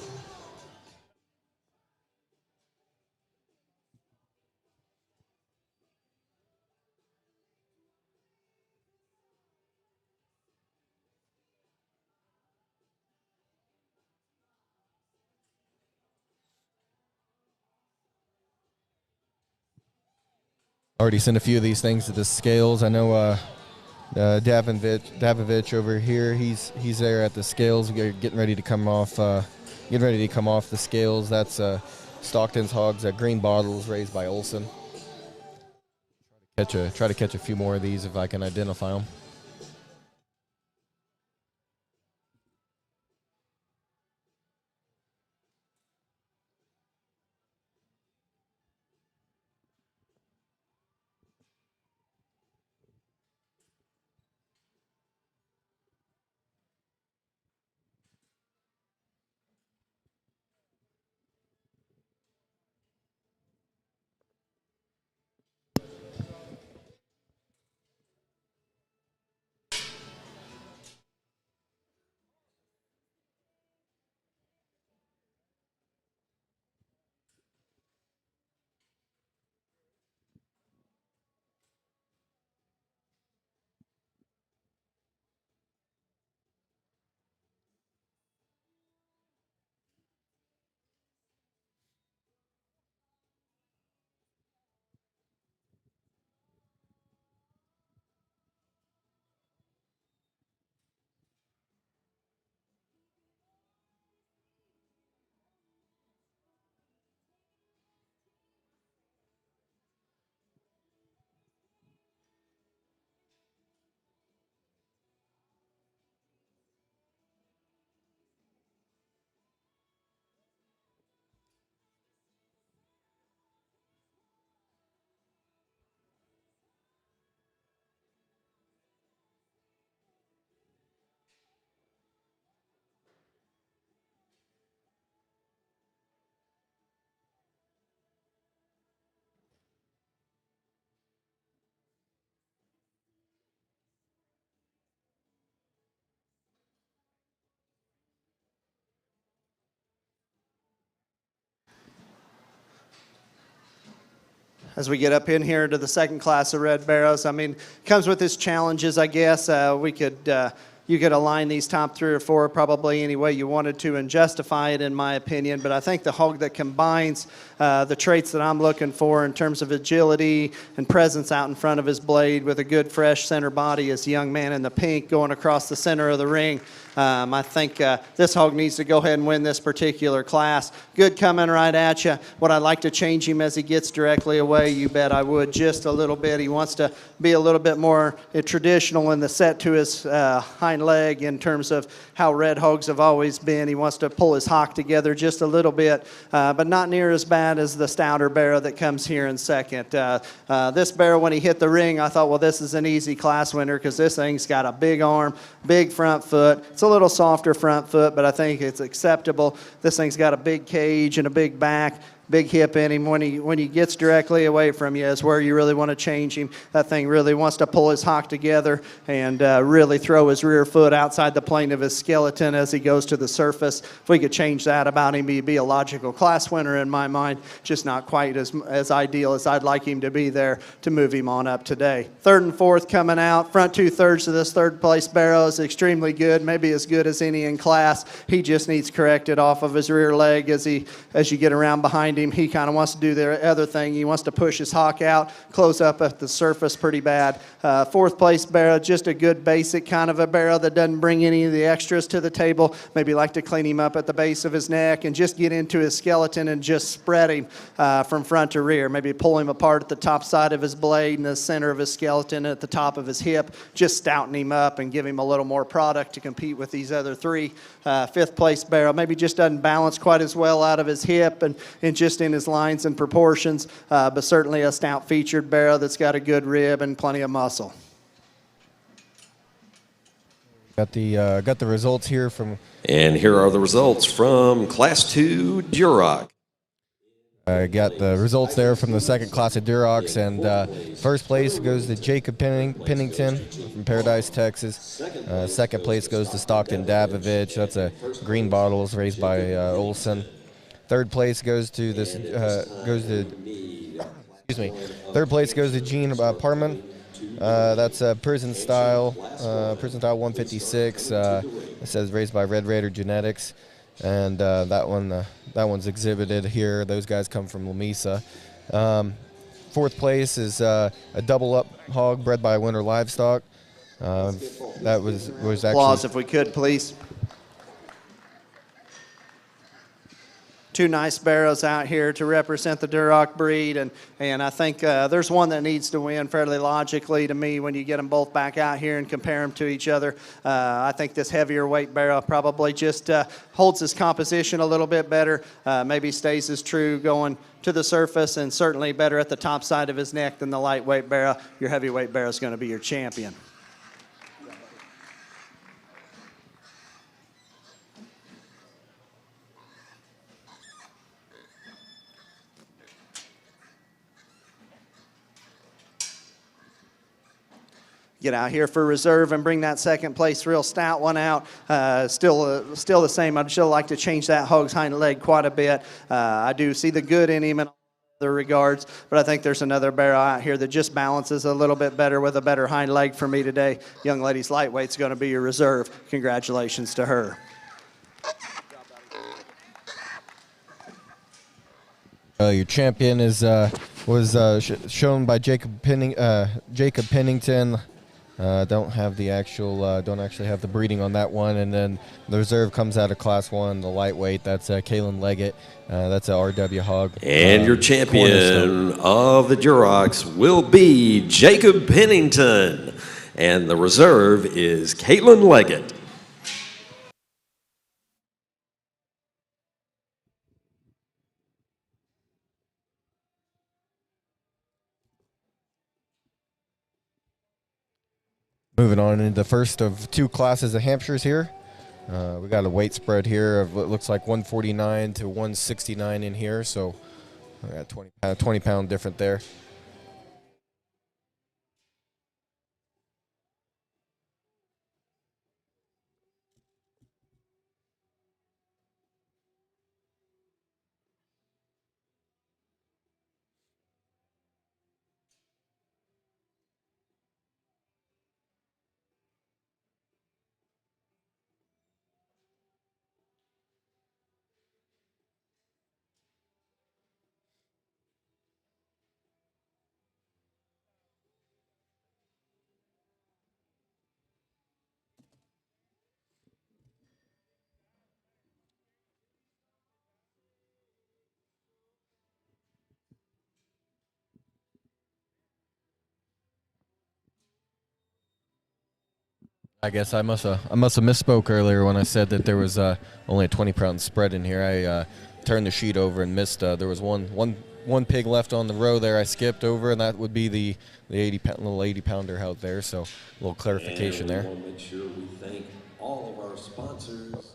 Already sent a few of these things to the scales. I know Davovich over here. He's there at the scales. We're getting ready to come off the scales. That's Stockton's hogs, green bottles raised by Olson. Try to catch a few more of these if I can identify them. As we get up in here to the second class of red barrows, I mean, comes with its challenges, I guess. You could align these top 3 or 4 probably any way you wanted to and justify it, in my opinion. But I think the hog that combines the traits that I'm looking for in terms of agility and presence out in front of his blade with a good, fresh center body is the young man in the pink going across the center of the ring. I think this hog needs to go ahead and win this particular class. Good coming right at you. Would I like to change him as he gets directly away? You bet I would, just a little bit. He wants to be a little bit more traditional in the set to his hind leg in terms of how red hogs have always been. He wants to pull his hock together just a little bit, but not near as bad as the stouter barrow that comes here in second. This barrow, when he hit the ring, I thought, well, this is an easy class winner because this thing's got a big arm, big front foot. It's a little softer front foot, but I think it's acceptable. This thing's got a big cage and a big back. big hip in him. When he gets directly away from you is where you really want to change him. That thing really wants to pull his hock together and really throw his rear foot outside the plane of his skeleton as he goes to the surface. If we could change that about him, he'd be a logical class winner in my mind, just not quite as ideal as I'd like him to be there to move him on up today. Third and fourth coming out. Front 2/3 of this third place barrel is extremely good, maybe as good as any in class. He just needs corrected off of his rear leg as you get around behind him. He kind of wants to do the other thing. He wants to push his hock out, close up at the surface pretty bad. Fourth place barrel, just a good basic kind of a barrel that doesn't bring any of the extras to the table. Maybe like to clean him up at the base of his neck and just get into his skeleton and just spread him from front to rear. Maybe pull him apart at the top side of his blade and the center of his skeleton at the top of his hip, just stouten him up and give him a little more product to compete with these other three. Fifth place barrel, maybe just doesn't balance quite as well out of his hip and just in his lines and proportions, but certainly a stout featured barrel that's got a good rib and plenty of muscle. Got the results here from. And here are the results from Class 2 Duroc. I got the results there from the second class of Durocs, and first place goes to Jacob Pennington from Paradise, Texas. Second place goes to Stockton Davovich. That's a green bottles raised by Olson. Third place goes to Third place goes to Gene Parman. That's Prison Style 156. It says raised by Red Raider Genetics, and that one's exhibited here. Those guys come from Lamesa. Fourth place is a double up hog bred by Winter Livestock. That was actually. Applause if we could, please. Two nice barrows out here to represent the Duroc breed, and I think there's one that needs to win fairly logically to me when you get them both back out here and compare them to each other. I think this heavier weight barrel probably just holds his composition a little bit better, maybe stays as true going to the surface, and certainly better at the top side of his neck than the lightweight barrel. Your heavyweight barrel is going to be your champion. Get out here for reserve and bring that second place real stout one out. Still the same. I'd still like to change that hog's hind leg quite a bit. I do see the good in him in other regards, but I think there's another barrel out here that just balances a little bit better with a better hind leg for me today. Young lady's lightweight's going to be your reserve. Congratulations to her. Your champion was shown by Jacob Pennington. Don't actually have the breeding on that one, and then the reserve comes out of Class 1, the lightweight. That's Kalen Leggett. That's a RW hog. And your champion of the Durocs will be Jacob Pennington, and the reserve is Caitlin Leggett. Moving on into the first of two classes of Hampshires here. We got a weight spread here of what looks like 149 to 169 in here, so we got 20 pound different there. I guess I must have misspoke earlier when I said that there was only a 20-pound spread in here. I turned the sheet over and missed. There was one pig left on the row there. I skipped over, and that would be the little 80-pounder out there. So a little clarification there. Want to make sure we thank all of our sponsors.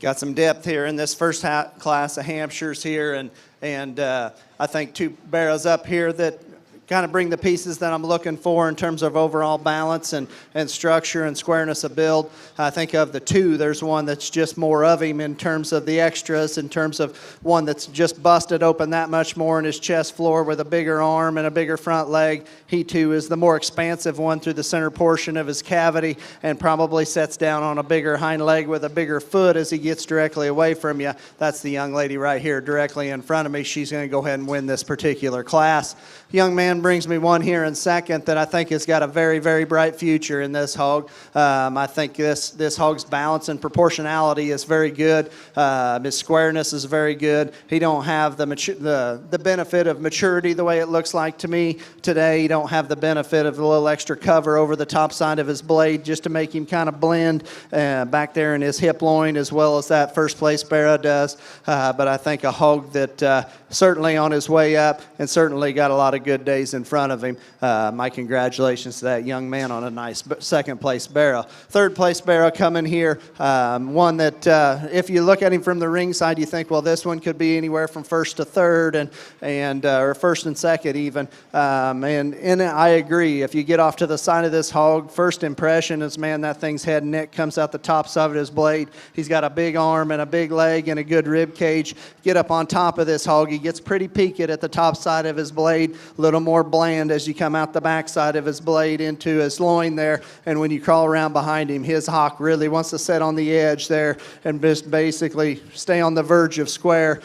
Got some depth here in this first class of Hampshires here, and I think two barrows up here that kind of bring the pieces that I'm looking for in terms of overall balance and structure and squareness of build. I think of the two, there's one that's just more of him in terms of the extras, in terms of one that's just busted open that much more in his chest floor with a bigger arm and a bigger front leg. He too is the more expansive one through the center portion of his cavity and probably sets down on a bigger hind leg with a bigger foot as he gets directly away from you. That's the young lady right here directly in front of me. She's going to go ahead and win this particular class. Young man brings me one here in second that I think has got a very, very bright future in this hog. I think this hog's balance and proportionality is very good. His squareness is very good. He don't have the benefit of maturity the way it looks like to me today. He don't have the benefit of a little extra cover over the top side of his blade just to make him kind of blend back there in his hip loin as well as that first place barrow does. But I think a hog that certainly on his way up and certainly got a lot of good days in front of him. My congratulations to that young man on a nice second place barrow. Third place barrow coming here, one that if you look at him from the ringside, you think, well, this one could be anywhere from first to third and or first and second even. And I agree. If you get off to the side of this hog, first impression is, man, that thing's head and neck comes out the top side of his blade. He's got a big arm and a big leg and a good rib cage. Get up on top of this hog. He gets pretty peaked at the top side of his blade, a little more bland as you come out the back side of his blade into his loin there. And when you crawl around behind him, his hock really wants to sit on the edge there and just basically stay on the verge of square.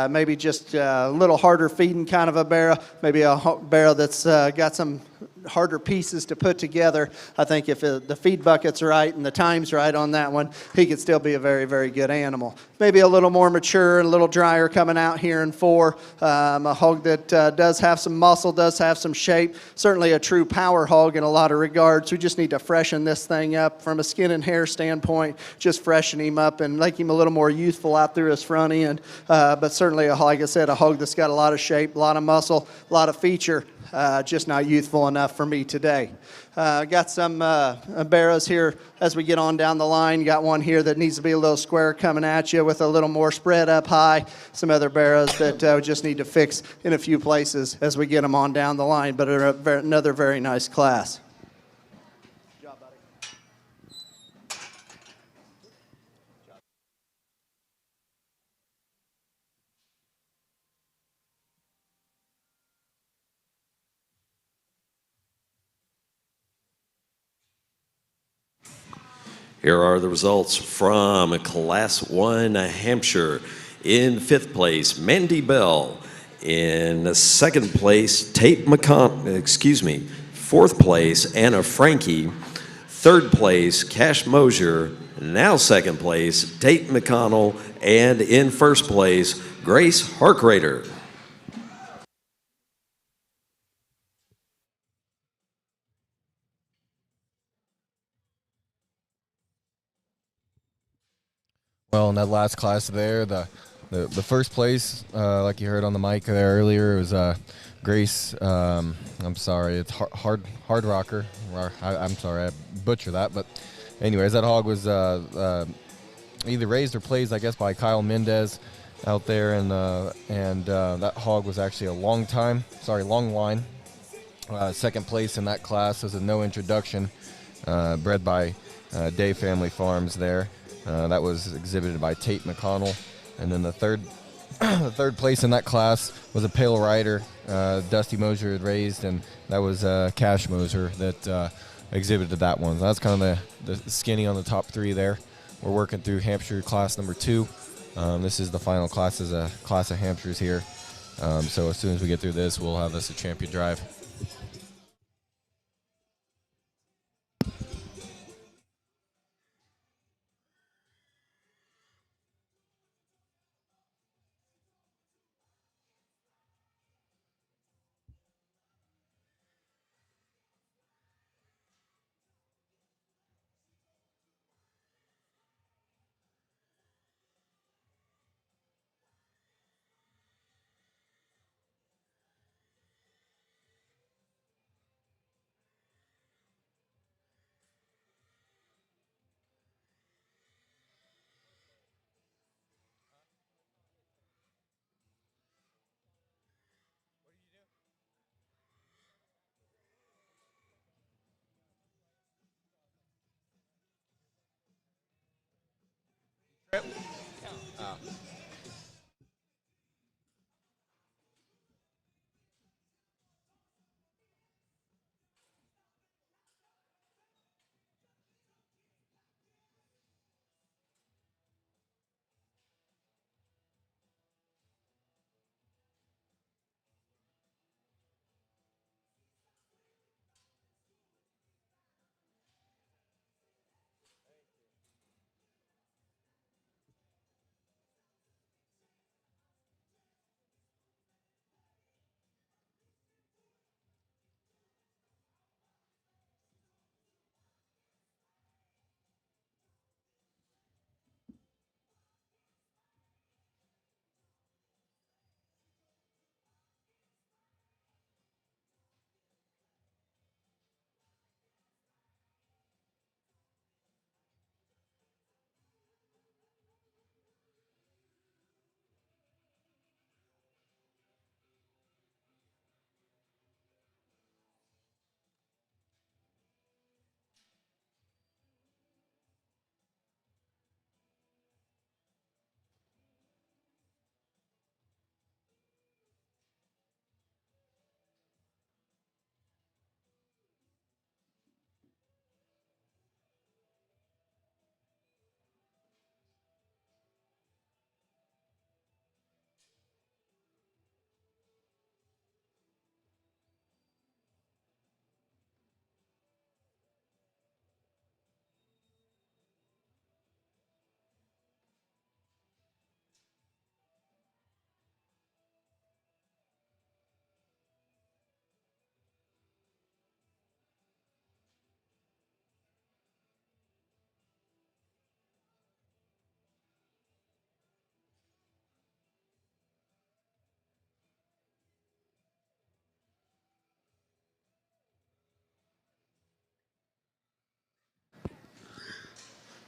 Maybe just a little harder feeding kind of a barrow, maybe a barrow that's got some harder pieces to put together. I think if the feed bucket's right and the time's right on that one, he could still be a very, very good animal. Maybe a little more mature and a little drier coming out here in 4. A hog that does have some muscle, does have some shape. Certainly a true power hog in a lot of regards. We just need to freshen this thing up from a skin and hair standpoint, just freshen him up and make him a little more youthful out through his front end. But certainly, like I said, a hog that's got a lot of shape, a lot of muscle, a lot of feature. Just not youthful enough for me today. Got some barrows here as we get on down the line. Got one here that needs to be a little square coming at you with a little more spread up high. Some other barrows that we just need to fix in a few places as we get them on down the line, but another very nice class. Good job, buddy. Here are the results from Class 1 Hampshire. In 5th place, Mandy Bell. In 2nd place, 4th place, Anna Frankie. 3rd place, Cash Mosier. Now 2nd place, Tate McConnell. And in 1st place, Grace Harkrader. Well, in that last class there, the first place, like you heard on the mic there earlier, was Grace. I'm sorry, it's hard rocker. I'm sorry, I butchered that. But anyways, that hog was either raised or placed, I guess, by Kyle Mendez out there, and that hog was actually a long line. 2nd place in that class was a no introduction, bred by Day Family Farms there. That was exhibited by Tate McConnell. And then the third place in that class was a Pale Rider, Dusty Mosier had raised, and that was Cash Mosier that exhibited that one. So that's kind of the skinny on the top 3 there. We're working through Hampshire class number 2. This is the final class as a class of Hampshires here. So as soon as we get through this, we'll have this a champion drive.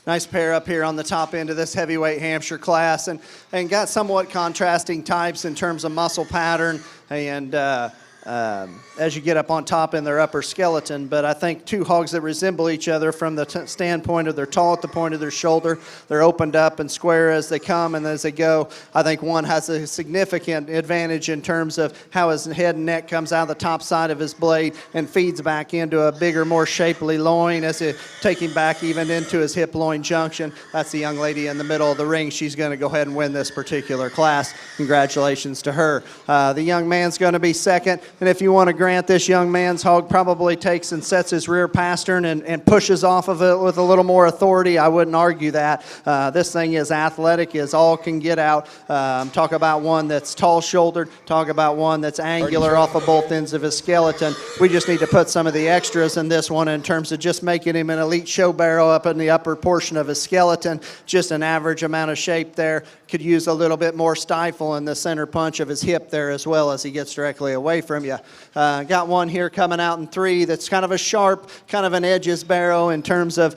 Nice pair up here on the top end of this heavyweight Hampshire class, and got somewhat contrasting types in terms of muscle pattern and as you get up on top in their upper skeleton. But I think two hogs that resemble each other from the standpoint of they're tall at the point of their shoulder, they're opened up and square as they come and as they go. I think one has a significant advantage in terms of how his head and neck comes out of the top side of his blade and feeds back into a bigger, more shapely loin as it taking back even into his hip-loin junction. That's the young lady in the middle of the ring. She's going to go ahead and win this particular class. Congratulations to her. The young man's going to be second, and if you want to grant this young man's hog probably takes and sets his rear pastern and pushes off of it with a little more authority, I wouldn't argue that. This thing is athletic as all can get out. Talk about one that's tall-shouldered. Talk about one that's angular off of both ends of his skeleton. We just need to put some of the extras in this one in terms of just making him an elite show barrel up in the upper portion of his skeleton. Just an average amount of shape there. Could use a little bit more stifle in the center punch of his hip there as well as he gets directly away from you. Got one here coming out in 3 that's kind of a sharp, kind of an edges barrow in terms of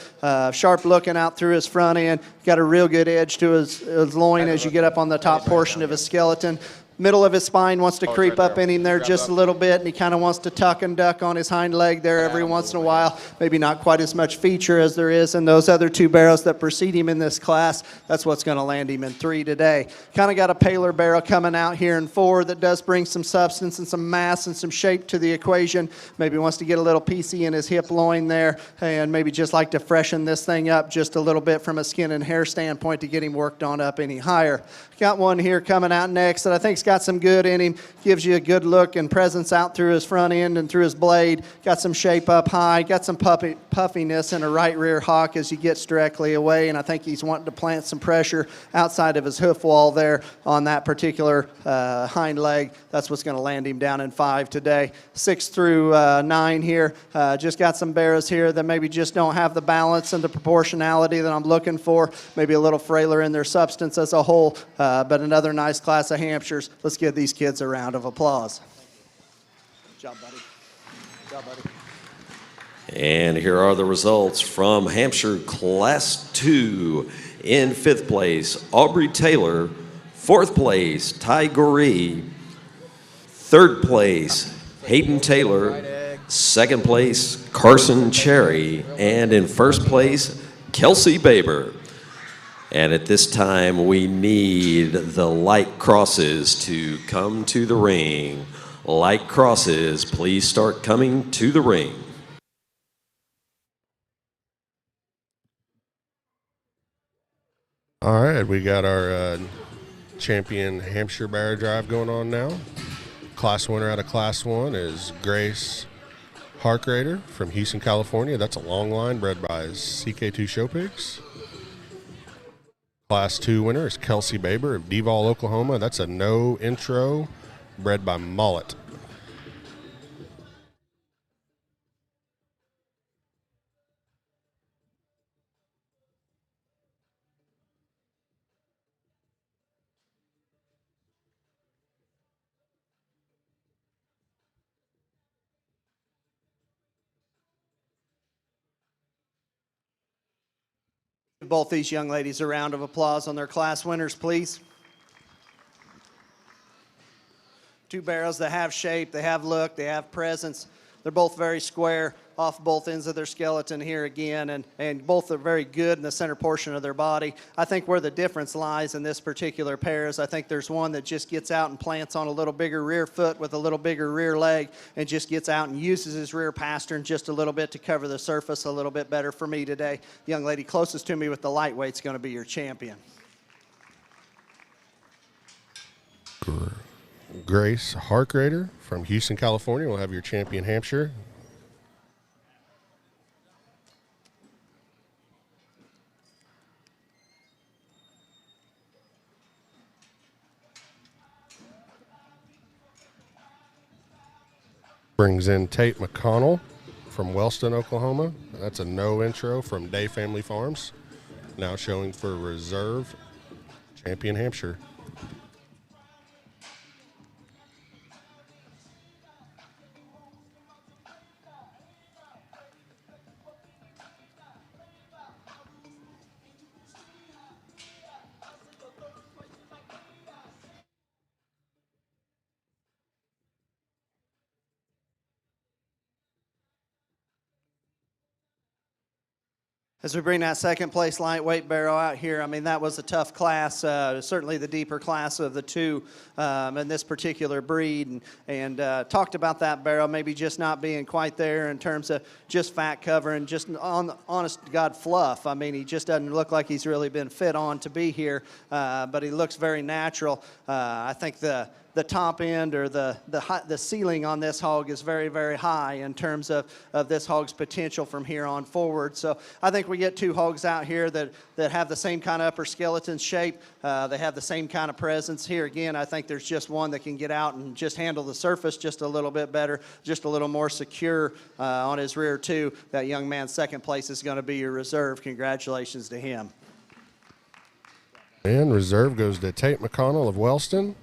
sharp looking out through his front end. Got a real good edge to his loin as you get up on the top portion of his skeleton. Middle of his spine wants to creep up in him there just a little bit, and he kind of wants to tuck and duck on his hind leg there every once in a while. Maybe not quite as much feature as there is in those other 2 barrows that precede him in this class. That's what's going to land him in 3 today. Kind of got a paler barrow coming out here in 4 that does bring some substance and some mass and some shape to the equation. Maybe wants to get a little PC in his hip loin there, and maybe just like to freshen this thing up just a little bit from a skin and hair standpoint to get him worked on up any higher. Got one here coming out next that I think's got some good in him. Gives you a good look and presence out through his front end and through his blade. Got some shape up high. Got some puffiness in a right rear hock as he gets directly away, and I think he's wanting to plant some pressure outside of his hoof wall there on that particular hind leg. That's what's going to land him down in 5 today. 6 through 9 here. Just got some barrows here that maybe just don't have the balance and the proportionality that I'm looking for. Maybe a little frailer in their substance as a whole. But another nice class of Hampshires. Let's give these kids a round of applause. Good job, buddy. Good job, buddy. And here are the results from Hampshire Class 2. In 5th place, Aubrey Taylor. 4th place, Ty Goree. 3rd place, Hayden Taylor. 2nd place, Carson Cherry. And in 1st place, Kelsey Baber. And at this time, we need the light crosses to come to the ring. Light crosses, please start coming to the ring. All right, we got our champion Hampshire Barrow Drive going on now. Class winner out of Class 1 is Grace Harkrader from Houston, California. That's a long line bred by CK2 Show Pigs. Class 2 winner is Kelsey Baber of Devol, Oklahoma. That's a no intro bred by Mullet. Both these young ladies a round of applause on their class winners, please. 2 barrows that have shape, they have look, they have presence. They're both very square off both ends of their skeleton here again, and both are very good in the center portion of their body. I think where the difference lies in this particular pair is I think there's one that just gets out and plants on a little bigger rear foot with a little bigger rear leg and just gets out and uses his rear pastern just a little bit to cover the surface a little bit better for me today. The young lady closest to me with the lightweight's going to be your champion. Grace Harkrader from Houston, California will have your champion Hampshire. Brings in Tate McConnell from Wellston, Oklahoma. That's a no intro from Day Family Farms. Now showing for reserve champion Hampshire. As we bring that second place lightweight barrel out here, I mean, that was a tough class, certainly the deeper class of the two in this particular breed. And talked about that barrel maybe just not being quite there in terms of just fat cover and just honest to God fluff. I mean, he just doesn't look like he's really been fit on to be here, but he looks very natural. I think the top end or the ceiling on this hog is very, very high in terms of this hog's potential from here on forward. So I think we get two hogs out here that have the same kind of upper skeleton shape. They have the same kind of presence. Here again, I think there's just one that can get out and just handle the surface just a little bit better, just a little more secure on his rear too. That young man's second place is going to be your reserve. Congratulations to him. And reserve goes to Tate McConnell of Wellston.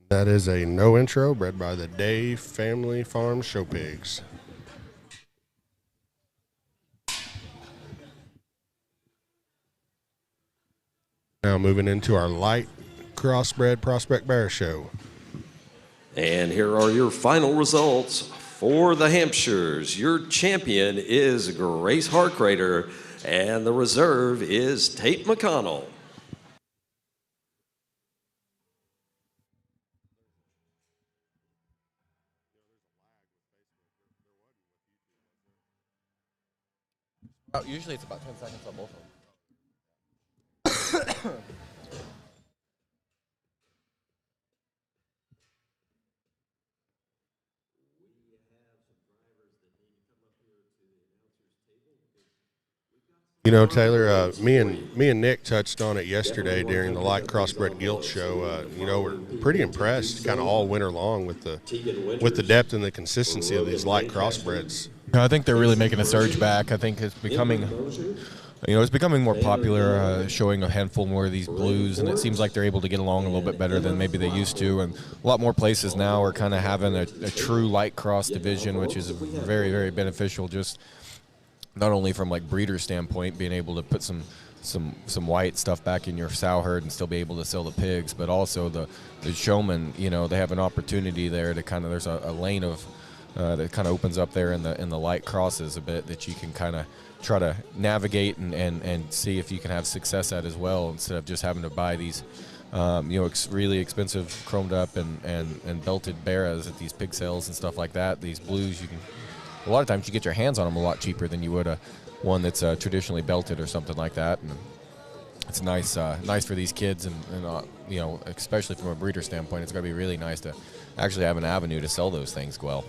That is a no intro bred by the Day Family Farm Show Pigs. Now moving into our light crossbred Prospect Bear Show. And here are your final results for the Hampshires. Your champion is Grace Harkrader, and the reserve is Tate McConnell. Usually it's about 10 seconds on both of them. You know, Taylor, me and Nick touched on it yesterday during the Light Crossbred Guilt Show. You know, we're pretty impressed kind of all winter long with the depth and the consistency of these light crossbreds. I think they're really making a surge back. I think it's becoming, it's becoming more popular, showing a handful more of these blues, and it seems like they're able to get along a little bit better than maybe they used to. And a lot more places now are kind of having a true light cross division, which is very, very beneficial. Just not only from like breeder standpoint, being able to put some white stuff back in your sow herd and still be able to sell the pigs, but also the showmen, they have an opportunity there to kind of, there's a lane of that kind of opens up there in the light crosses a bit that you can kind of try to navigate and see if you can have success at as well, instead of just having to buy these really expensive chromed up and belted barras at these pig sales and stuff like that. These blues, a lot of times you get your hands on them a lot cheaper than you would one that's traditionally belted or something like that. And it's nice for these kids, and especially from a breeder standpoint, it's going to be really nice to actually have an avenue to sell those things well.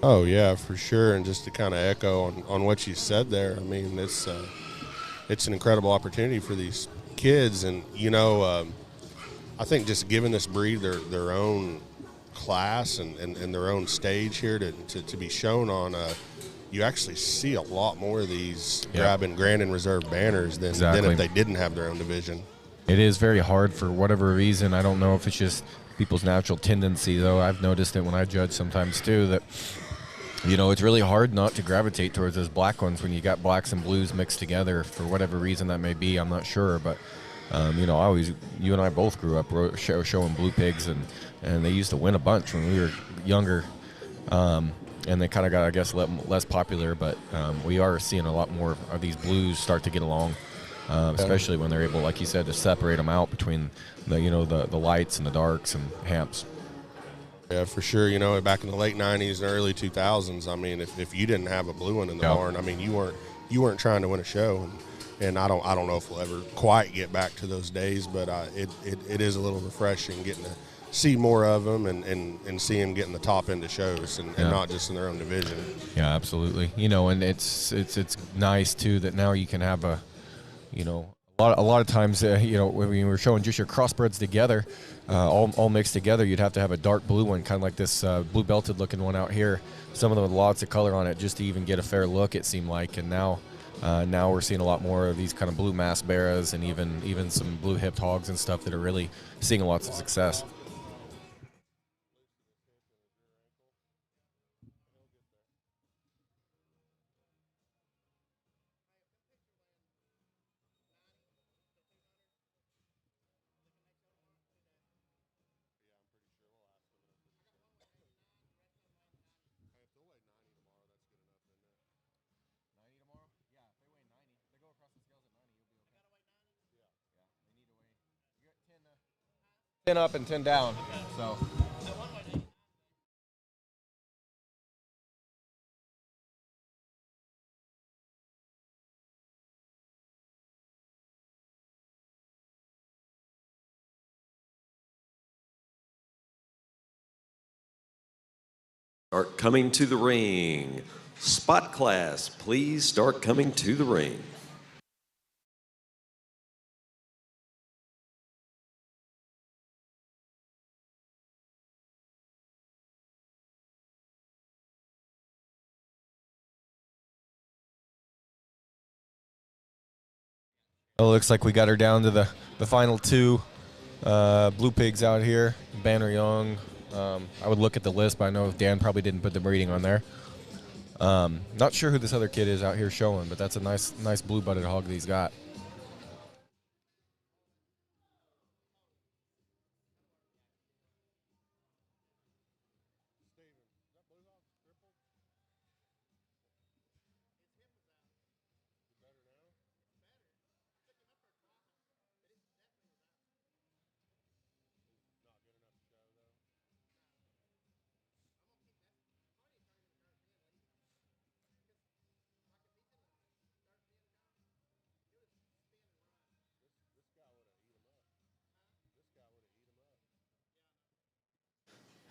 Oh yeah, for sure. And just to kind of echo on what you said there, I mean, it's an incredible opportunity for these kids, and I think just giving this breed their own class and their own stage here to be shown on, you actually see a lot more of these grabbing Grand and Reserve banners than if they didn't have their own division. It is very hard for whatever reason. I don't know if it's just people's natural tendency, though. I've noticed it when I judge sometimes too, that it's really hard not to gravitate towards those black ones when you got blacks and blues mixed together for whatever reason that may be. I'm not sure, but you and I both grew up showing blue pigs, and they used to win a bunch when we were younger, and they kind of got, I guess, less popular. But we are seeing a lot more of these blues start to get along, especially when they're able, like you said, to separate them out between the lights and the darks and hamps. Yeah, for sure. Back in the late '90s and early 2000s, I mean, if you didn't have a blue one in the barn, I mean, you weren't trying to win a show. And I don't know if we'll ever quite get back to those days, but it is a little refreshing getting to see more of them and see them getting the top end of shows and not just in their own division. Yeah, absolutely. And it's nice too that now you can have a lot of times when we were showing just your crossbreds together, all mixed together, you'd have to have a dark blue one, kind of like this blue belted looking one out here. Some of them with lots of color on it just to even get a fair look, it seemed like, and now we're seeing a lot more of these kind of blue mass barras and even some blue hipped hogs and stuff that are really seeing lots of success. 10 up and 10 down. So. Start coming to the ring. Spot class, please start coming to the ring. Well, it looks like we got her down to the final two blue pigs out here. Banner Young. I would look at the list, but I know Dan probably didn't put the breeding on there. Not sure who this other kid is out here showing, but that's a nice blue-butted hog that he's got.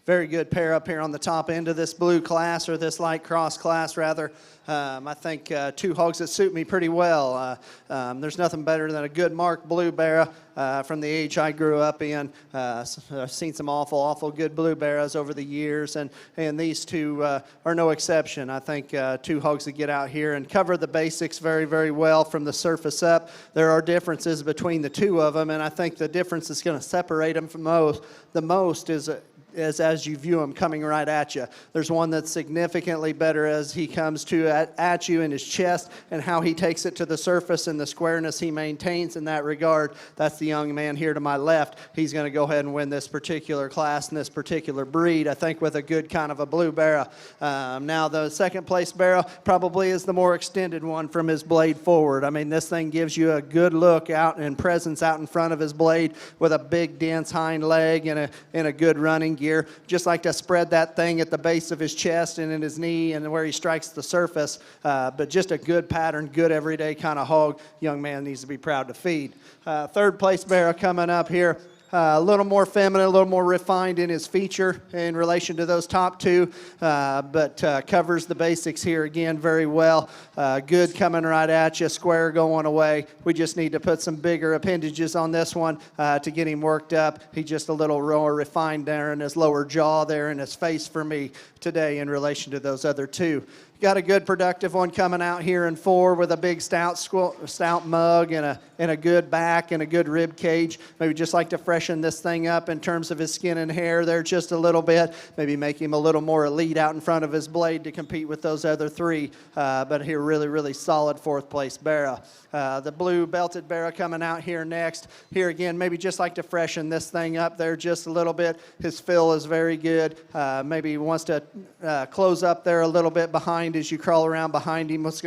Very good pair up here on the top end of this blue class, or this light cross class, rather. I think two hogs that suit me pretty well. There's nothing better than a good marked blue barra from the age I grew up in. I've seen some awful good blue barras over the years, and these two are no exception. I think two hogs that get out here and cover the basics very well from the surface up. There are differences between the two of them, and I think the difference that's going to separate them from the most is as you view him coming right at you. There's one that's significantly better as he comes at you in his chest, and how he takes it to the surface and the squareness he maintains in that regard. That's the young man here to my left. He's going to go ahead and win this particular class and this particular breed, I think, with a good kind of a blue barra. Now the second place barra probably is the more extended one from his blade forward. I mean, this thing gives you a good look out and presence out in front of his blade, with a big dense hind leg and a good running gear. Just like to spread that thing at the base of his chest and in his knee and where he strikes the surface. But just a good pattern, good everyday kind of hog. Young man needs to be proud to feed. Third place barra coming up here. A little more feminine, a little more refined in his feature in relation to those top two, but covers the basics here again very well. Good coming right at you, square going away. We just need to put some bigger appendages on this one to get him worked up. He's just a little more refined there in his lower jaw there in his face for me today in relation to those other two. Got a good productive one coming out here in 4 with a big stout mug and a good back and a good rib cage. Maybe just like to freshen this thing up in terms of his skin and hair there just a little bit. Maybe make him a little more elite out in front of his blade to compete with those other three. But here, really solid fourth place barra. The blue belted barra coming out here next. Here again, maybe just like to freshen this thing up there just a little bit. His fill is very good. Maybe he wants to close up there a little bit behind as you crawl around behind him. What's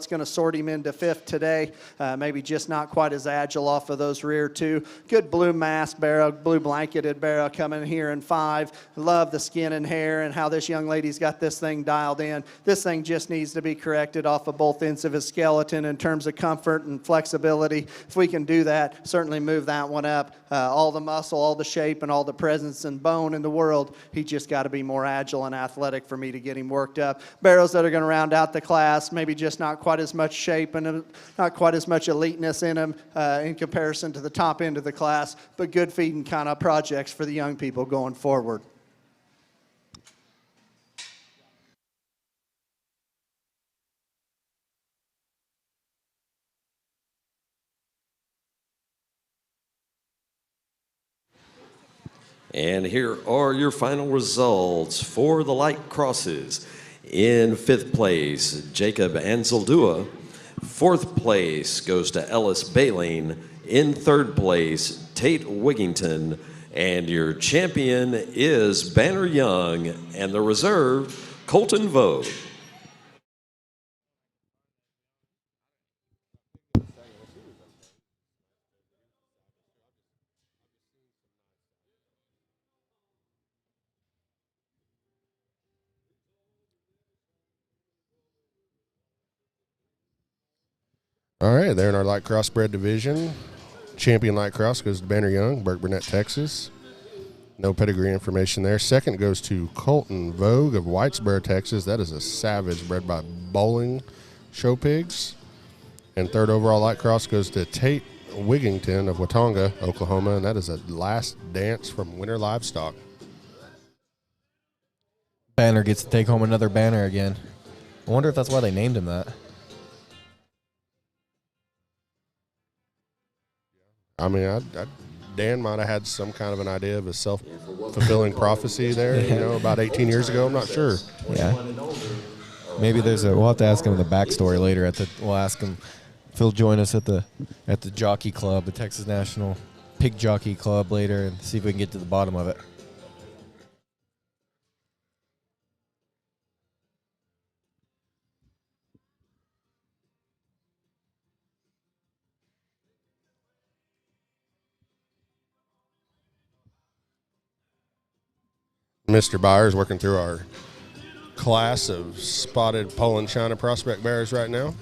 going to sort him into fifth today. Maybe just not quite as agile off of those rear two. Good blue mask barra, blue blanketed barra coming here in 5. Love the skin and hair and how this young lady's got this thing dialed in. This thing just needs to be corrected off of both ends of his skeleton in terms of comfort and flexibility. If we can do that, certainly move that one up. All the muscle, all the shape, and all the presence and bone in the world. He just got to be more agile and athletic for me to get him worked up. Barrows that are going to round out the class, maybe just not quite as much shape and not quite as much eliteness in them in comparison to the top end of the class, but good feeding kind of projects for the young people going forward. And here are your final results for the light crosses. In 5th place, Jacob Anseldua. 4th place goes to Ellis Baleen. In 3rd place, Tate Wigington. And your champion is Banner Young, and the reserve, Colton Vogue. All right, there in our light crossbred division. Champion light cross goes to Banner Young, Burke Burnett, Texas. No pedigree information there. Second goes to Colton Vogue of Whitesboro, Texas. That is a savage bred by Bowling Show Pigs. And third overall light cross goes to Tate Wigington of Watonga, Oklahoma. And that is a last dance from Winter Livestock. Banner gets to take home another banner again. I wonder if that's why they named him that. I mean, Dan might have had some kind of an idea of a self-fulfilling prophecy there, about 18 years ago. I'm not sure. Yeah. Maybe we'll have to ask him the backstory later. We'll ask him. Phil join us at the Jockey Club, the Texas National Pig Jockey Club later, and see if we can get to the bottom of it. Mr. Byers working through our class of spotted Poland China prospect bears right now.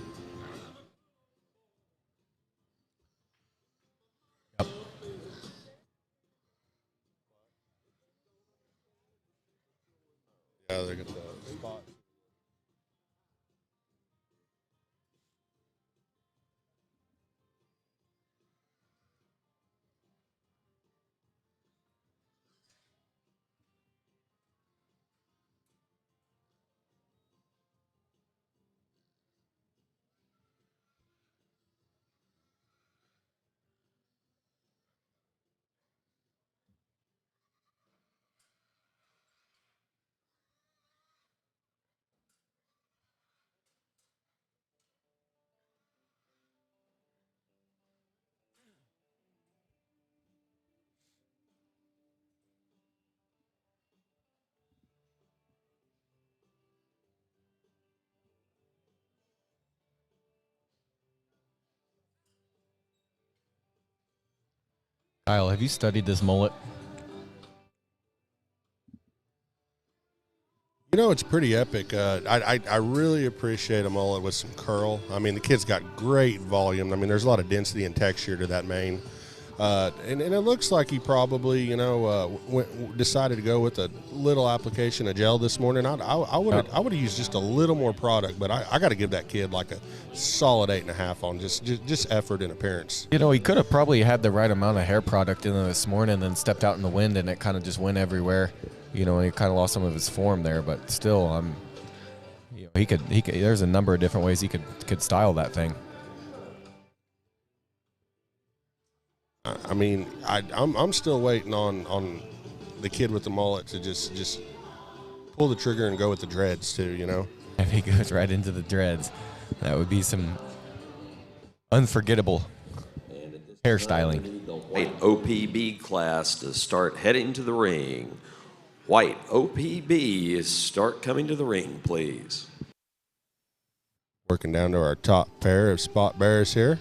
Yep. Yeah, they got the spot. Kyle, have you studied this mullet? It's pretty epic. I really appreciate a mullet with some curl. I mean, the kid's got great volume. I mean, there's a lot of density and texture to that mane. And it looks like he probably, decided to go with a little application of gel this morning. I would have used just a little more product, but I got to give that kid like a solid 8.5 on just effort and appearance. He could have probably had the right amount of hair product in there this morning, and then stepped out in the wind, and it kind of just went everywhere. And he kind of lost some of his form there, but still, he could. There's a number of different ways he could style that thing. I mean, I'm still waiting on the kid with the mullet to just pull the trigger and go with the dreads too. If he goes right into the dreads, that would be some unforgettable hairstyling. White OPB class to start heading to the ring. White OPB start coming to the ring, please. Working down to our top pair of spot bears here.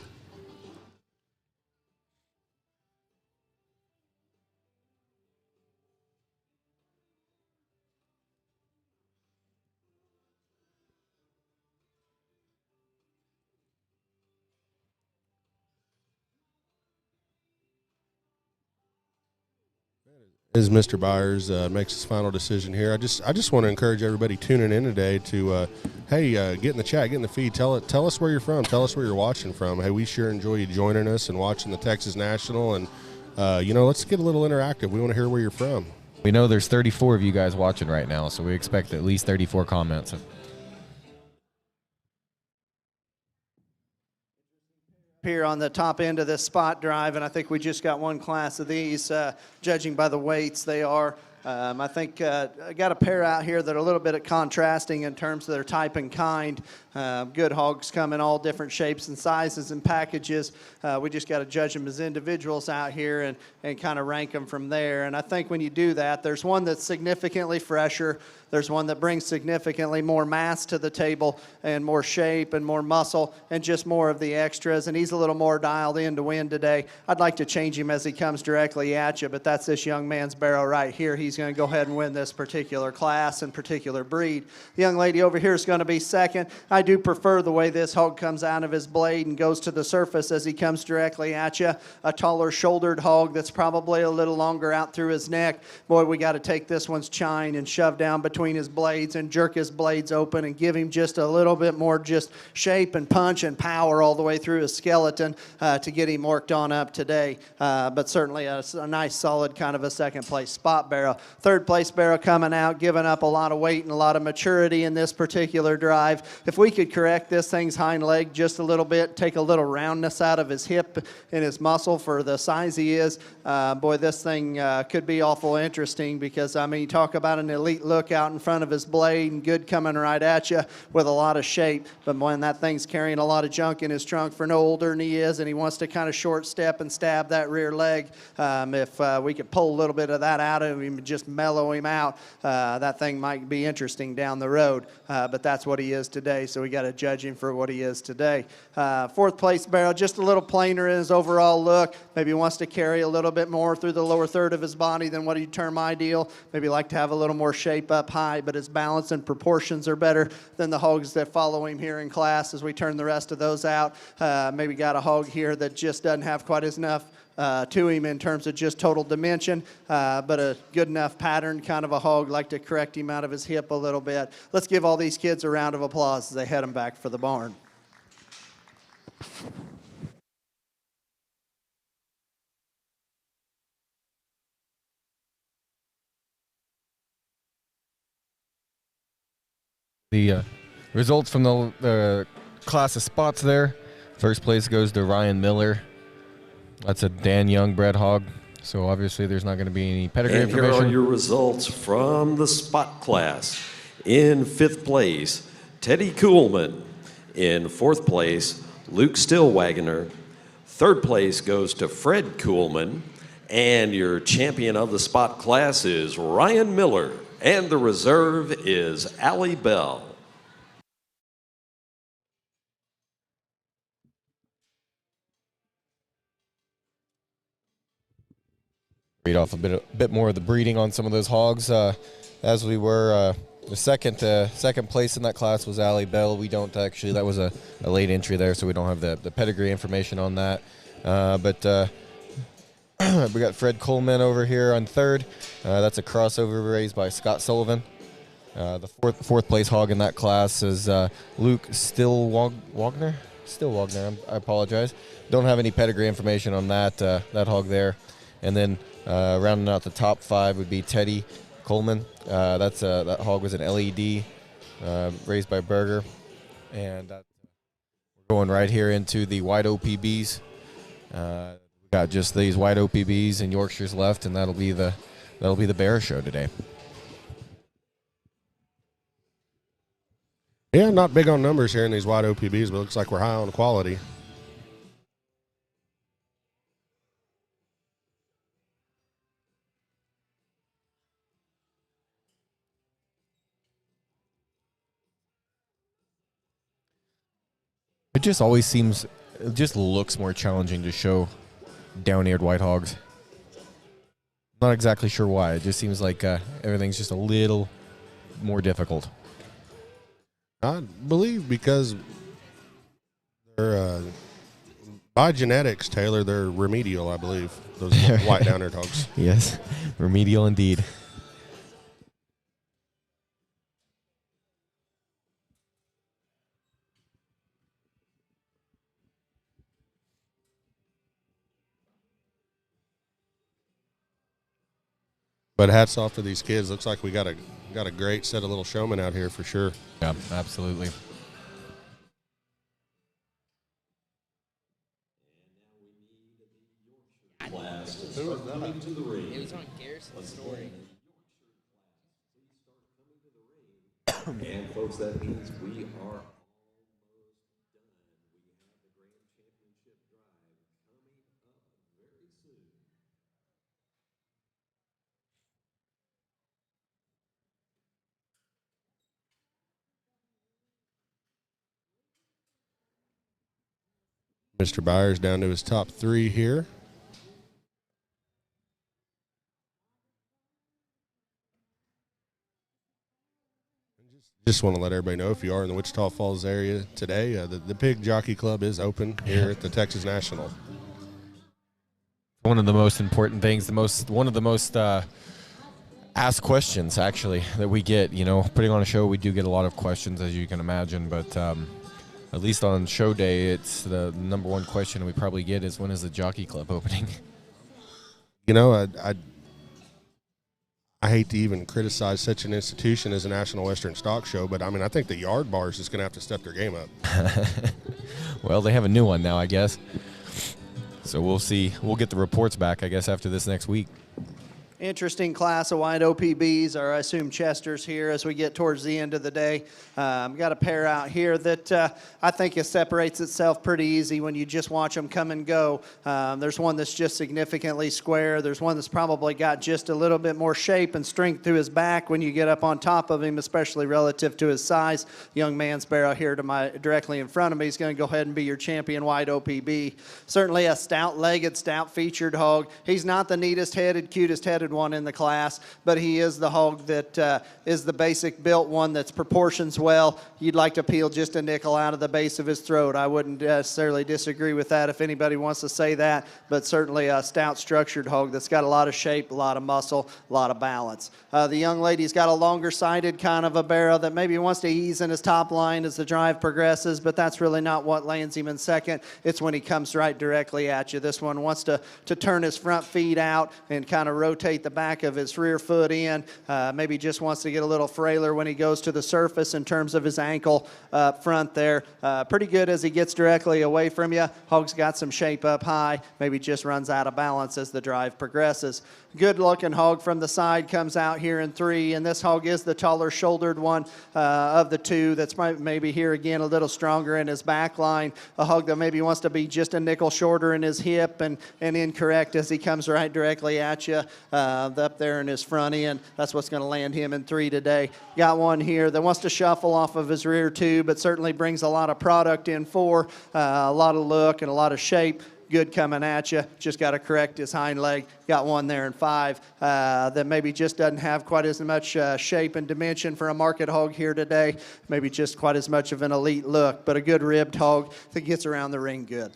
As Mr. Byers makes his final decision here, I just want to encourage everybody tuning in today to, get in the chat, get in the feed, tell us where you're from, tell us where you're watching from. Hey, we sure enjoy you joining us and watching the Texas National, and let's get a little interactive. We want to hear where you're from. We know there's 34 of you guys watching right now, so we expect at least 34 comments. Here on the top end of this spot drive, and I think we just got one class of these. Judging by the weights, they are. I think I got a pair out here that are a little bit contrasting in terms of their type and kind. Good hogs come in all different shapes and sizes and packages. We just got to judge them as individuals out here and kind of rank them from there. And I think when you do that, there's one that's significantly fresher. There's one that brings significantly more mass to the table and more shape and more muscle and just more of the extras. And he's a little more dialed in to win today. I'd like to change him as he comes directly at you, but that's this young man's barrel right here. He's he's going to go ahead and win this particular class and particular breed. The young lady over here is going to be second. I do prefer the way this hog comes out of his blade and goes to the surface as he comes directly at you. A taller shouldered hog that's probably a little longer out through his neck. Boy, we got to take this one's chine and shove down between his blades and jerk his blades open and give him just a little bit more just shape and punch and power all the way through his skeleton to get him worked on up today. But certainly a nice solid kind of a second place spot barrow. Third place barrow coming out, giving up a lot of weight and a lot of maturity in this particular drive. If we could correct this thing's hind leg just a little bit, take a little roundness out of his hip and his muscle for the size he is, boy, this thing could be awful interesting because, I mean, you talk about an elite look out in front of his blade and good coming right at you with a lot of shape. But when that thing's carrying a lot of junk in his trunk for no older than he is and he wants to kind of short step and stab that rear leg, if we could pull a little bit of that out of him and just mellow him out, that thing might be interesting down the road. But that's what he is today, so we got to judge him for what he is today. Fourth place barrel, just a little plainer in his overall look. Maybe wants to carry a little bit more through the lower third of his body than what he'd term ideal. Maybe like to have a little more shape up high, but his balance and proportions are better than the hogs that follow him here in class as we turn the rest of those out. Maybe got a hog here that just doesn't have quite as enough to him in terms of just total dimension, but a good enough pattern kind of a hog, like to correct him out of his hip a little bit. Let's give all these kids a round of applause as they head them back for the barn. The results from the class of spots there. First place goes to Ryan Miller. That's a Dan Young bred hog. So obviously there's not going to be any pedigree And here information. are your results from the spot class. In fifth place, Teddy Kuhlman. In fourth place, Luke Stillwagoner. Third place goes to Fred Kuhlman. And your champion of the spot class is Ryan Miller. And the reserve is Allie Bell. Read off a bit more of the breeding on some of those hogs. As we were, the second place in that class was Allie Bell. We don't actually, that was a late entry there, so we don't have the pedigree information on that. But we got Fred Coleman over here on third. That's a crossover raised by Scott Sullivan. The fourth place hog in that class is Luke Stillwagoner. I apologize. Don't have any pedigree information on that hog there. And then rounding out the top five would be Teddy Coleman. That hog was an LED raised by Berger, and we're going right here into the white OPBs. We got just these white OPBs and Yorkshires left, and that'll be the bear show today. Yeah, not big on numbers here in these wide OPBs, but it looks like we're high on quality. It just looks more challenging to show down-eared white hogs. Not exactly sure why. It just seems like everything's just a little more difficult. I believe because they're by genetics, Taylor, they're remedial, I believe, those white down-eared hogs. Yes, remedial indeed. But hats off to these kids. Looks like we got a great set of little showmen out here for sure. Yeah, absolutely. Coming to the ring. It was on Garrison's story. And folks, that means we are almost done. We have the Grand Championship Drive coming up very soon. Mr. Byers down to his top three here. Just want to let everybody know, if you are in the Wichita Falls area today, the Pig Jockey Club is open here at the Texas National. One of the most important things, one of the most asked questions, actually, that we get. You know, putting on a show, we do get a lot of questions, as you can imagine, but at least on show day, it's the number one question we probably get is, when is the Jockey Club opening? You know, I hate to even criticize such an institution as a National Western Stock Show, but I mean, I think the Yard Bar is just going to have to step their game up. Well, they have a new one now, I guess. So we'll see. We'll get the reports back, I guess, after this next week. Interesting class of white OPBs, or I assume Chesters here as we get towards the end of the day. Got a pair out here that I think it separates itself pretty easy when you just watch them come and go. There's one that's just significantly square. There's one that's probably got just a little bit more shape and strength to his back when you get up on top of him, especially relative to his size. Young man sparrow here to my directly in front of me is going to go ahead and be your champion white OPB. Certainly a stout-legged, stout-featured hog. He's not the neatest headed, cutest headed one in the class, but he is the hog that is the basic built one that's proportions well. You'd like to peel just a nickel out of the base of his throat. I wouldn't necessarily disagree with that if anybody wants to say that, but certainly a stout structured hog that's got a lot of shape, a lot of muscle, a lot of balance. The young lady's got a longer sided kind of a barrow that maybe wants to ease in his top line as the drive progresses, but that's really not what lands him in second. It's when he comes right directly at you. This one wants to turn his front feet out and kind of rotate the back of his rear foot in. Maybe just wants to get a little frailer when he goes to the surface in terms of his ankle up front there. Pretty good as he gets directly away from you. Hog's got some shape up high. Maybe just runs out of balance as the drive progresses. Good looking hog from the side comes out here in 3, and this hog is the taller shouldered one of the two. That's maybe here again a little stronger in his back line. A hog that maybe wants to be just a nickel shorter in his hip and incorrect as he comes right directly at you up there in his front end. That's what's going to land him in 3 today. Got one here that wants to shuffle off of his rear 2, but certainly brings a lot of product in 4, a lot of look and a lot of shape. Good coming at you. Just got to correct his hind leg. Got one there in 5 that maybe just doesn't have quite as much shape and dimension for a market hog here today. Maybe just quite as much of an elite look, but a good ribbed hog that gets around the ring good.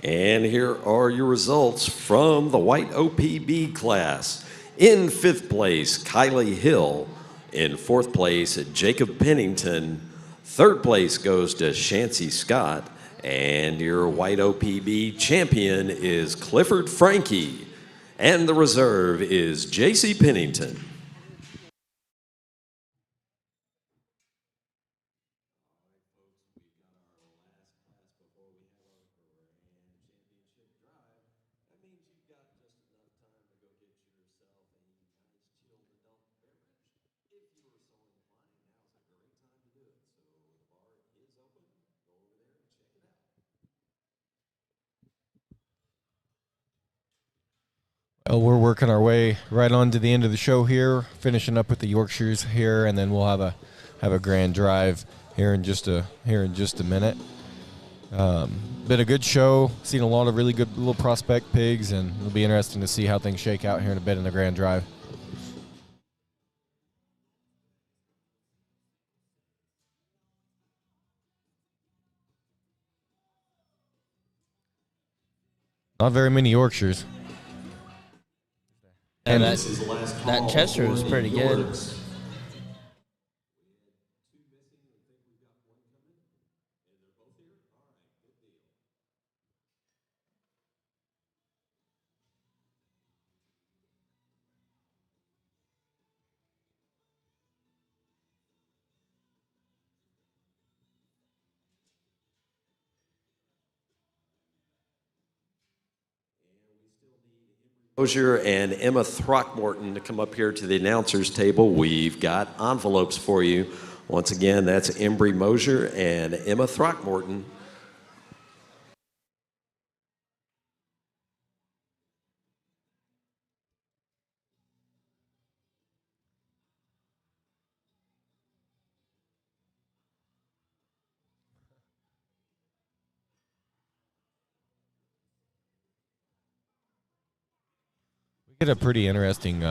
And here are your results from the white OPB class. In 5th place, Kylie Hill. In 4th place, Jacob Pennington. 3rd place goes to Shancy Scott. And your white OPB champion is Clifford Frankie. And the reserve is J.C. Pennington. Well, we're working our way right on to the end of the show here, finishing up with the Yorkshires here, and then we'll have a grand drive here in just a minute. Been a good show. Seen a lot of really good little prospect pigs, and it'll be interesting to see how things shake out here in a bit in the grand drive. Not very many Yorkshires. And that Chester was pretty good. Mosier and Emma Throckmorton to come up here to the announcers table. We've got envelopes for you. Once again, that's Embry Mosier and Emma Throckmorton. get a pretty interesting.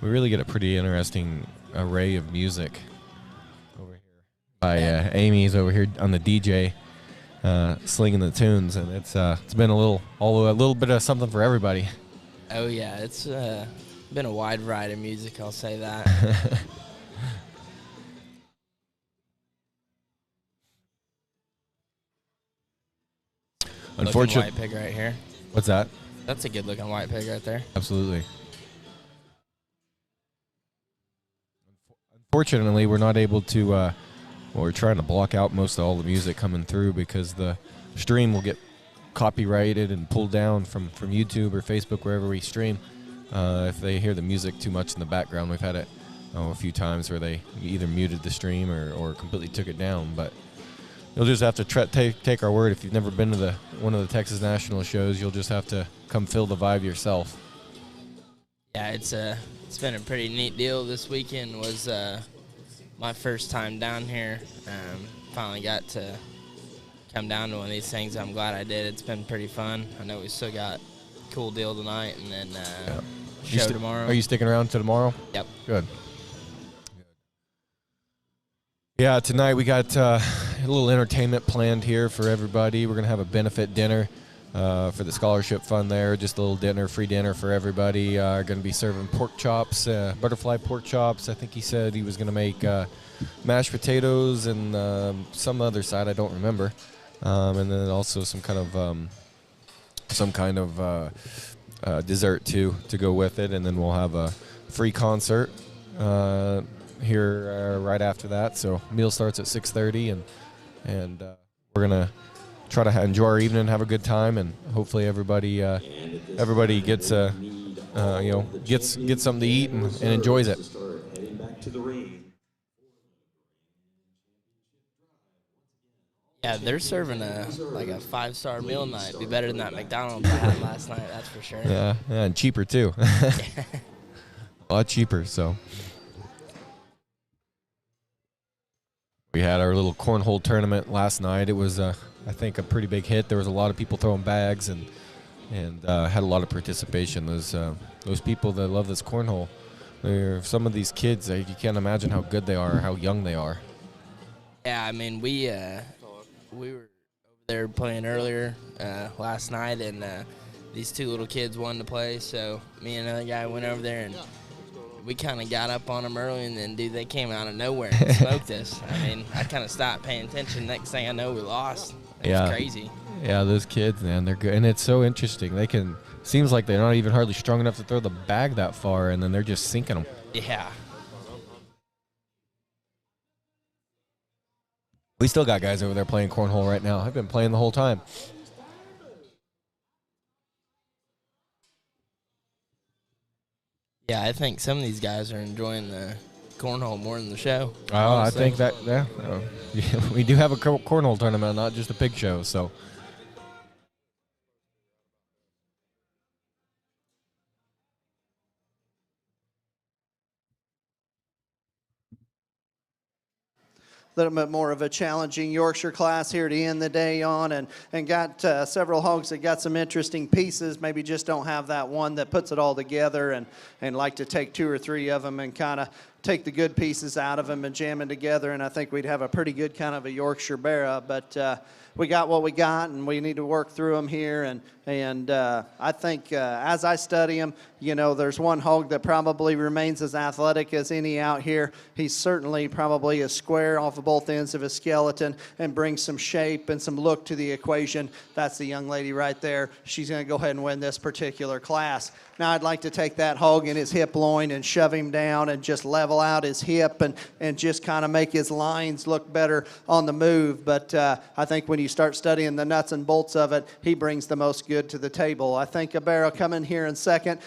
We really get a pretty interesting array of music over here. By Amy's over here on the DJ, slinging the tunes, and it's been a little bit of something for everybody. Oh yeah, it's been a wide variety of music. I'll say that. Unfortunately, white pig right here. What's that? That's a good looking white pig right there. Absolutely. Unfortunately, we're not able to. We're trying to block out most of all the music coming through because the stream will get copyrighted and pulled down from YouTube or Facebook, wherever we stream. If they hear the music too much in the background, we've had it a few times where they either muted the stream or completely took it down. But you'll just have to take our word. If you've never been to one of the Texas National shows, you'll just have to come feel the vibe yourself. Yeah, it's been a pretty neat deal. This weekend was my first time down here. Finally got to come down to one of these things. I'm glad I did. It's been pretty fun. I know we still got a cool deal tonight and then show tomorrow. Are you sticking around to tomorrow? Yep. Good. Yeah, tonight we got a little entertainment planned here for everybody. We're going to have a benefit dinner for the scholarship fund there. Just a little dinner, free dinner for everybody. Going to be serving pork chops, butterfly pork chops. I think he said he was going to make mashed potatoes and some other side, I don't remember. And then also some kind of dessert too to go with it. And then we'll have a free concert here right after that. So meal starts at 6:30, and we're gonna try to enjoy our evening, have a good time, and hopefully everybody gets gets something to eat and enjoys it. Yeah, they're serving a 5-star meal night. Be better than that McDonald's I had last night, that's for sure. Yeah, and cheaper too. A lot cheaper. So we had our little cornhole tournament last night. It was, I think, a pretty big hit. There was a lot of people throwing bags and had a lot of participation. Those people that love this cornhole, some of these kids, you can't imagine how good they are, or how young they are. Yeah, I mean, we were over there playing earlier last night, and these two little kids wanted to play, so me and another guy went over there, and we kind of got up on them early, and then, dude, they came out of nowhere and smoked us. I mean, I kind of stopped paying attention. Next thing I know, we lost. It was crazy. Yeah, those kids, man, they're good. And it's so interesting. Seems like they're not even hardly strong enough to throw the bag that far, and then they're just sinking them. Yeah. We still got guys over there playing cornhole right now. I've been playing the whole time. Yeah, I think some of these guys are enjoying the cornhole more than the show. Oh, I think that, yeah. We do have a cornhole tournament, not just a pig show, so. Little bit more of a challenging Yorkshire class here to end the day on, and got several hogs that got some interesting pieces, maybe just don't have that one that puts it all together, and like to take 2 or 3 of them and kind of take the good pieces out of them and jam them together, and I think we'd have a pretty good kind of a Yorkshire Barra, but we got what we got, and we need to work through them here, and I think as I study them, there's one hog that probably remains as athletic as any out here. He's certainly probably a square off of both ends of his skeleton and brings some shape and some look to the equation. That's the young lady right there. She's going to go ahead and win this particular class. Now I'd like to take that hog in his hip loin and shove him down and just level out his hip and just kind of make his lines look better on the move. But I think when you start studying the nuts and bolts of it, he brings the most good to the table. I think a barrel coming here in second,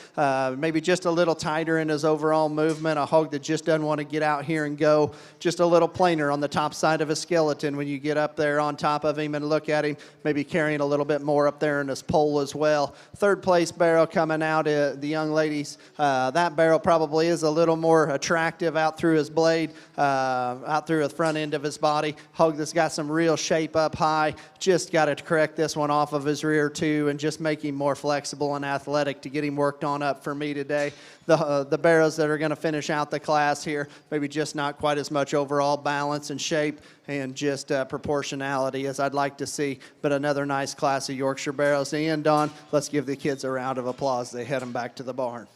maybe just a little tighter in his overall movement, a hog that just doesn't want to get out here and go, just a little plainer on the top side of his skeleton when you get up there on top of him and look at him, maybe carrying a little bit more up there in his pole as well. Third place barrel coming out, the young ladies, that barrel probably is a little more attractive attractive out through his blade, out through the front end of his body. Hog that's got some real shape up high. Just got to correct this one off of his rear too and just make him more flexible and athletic to get him worked on up for me today. The barrows that are going to finish out the class here, maybe just not quite as much overall balance and shape and just proportionality as I'd like to see, but another nice class of Yorkshire barrows to end on. Let's give the kids a round of applause. They head them back to the barn.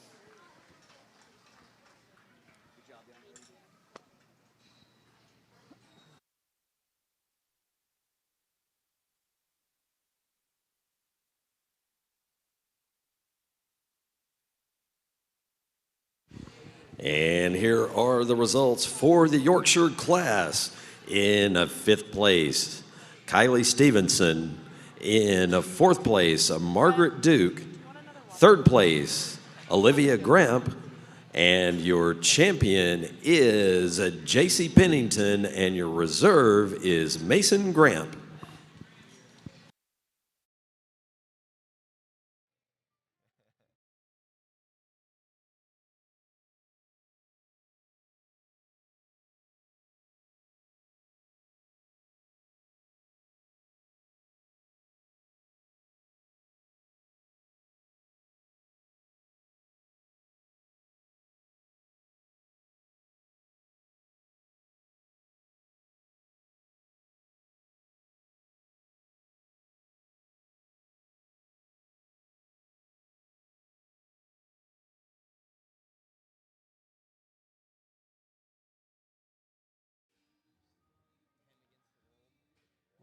And here are the results for the Yorkshire class. In fifth place, Kylie Stevenson. In fourth place, Margaret Duke. Third place, Olivia Gramp. And your champion is J.C. Pennington, and your reserve is Mason Gramp.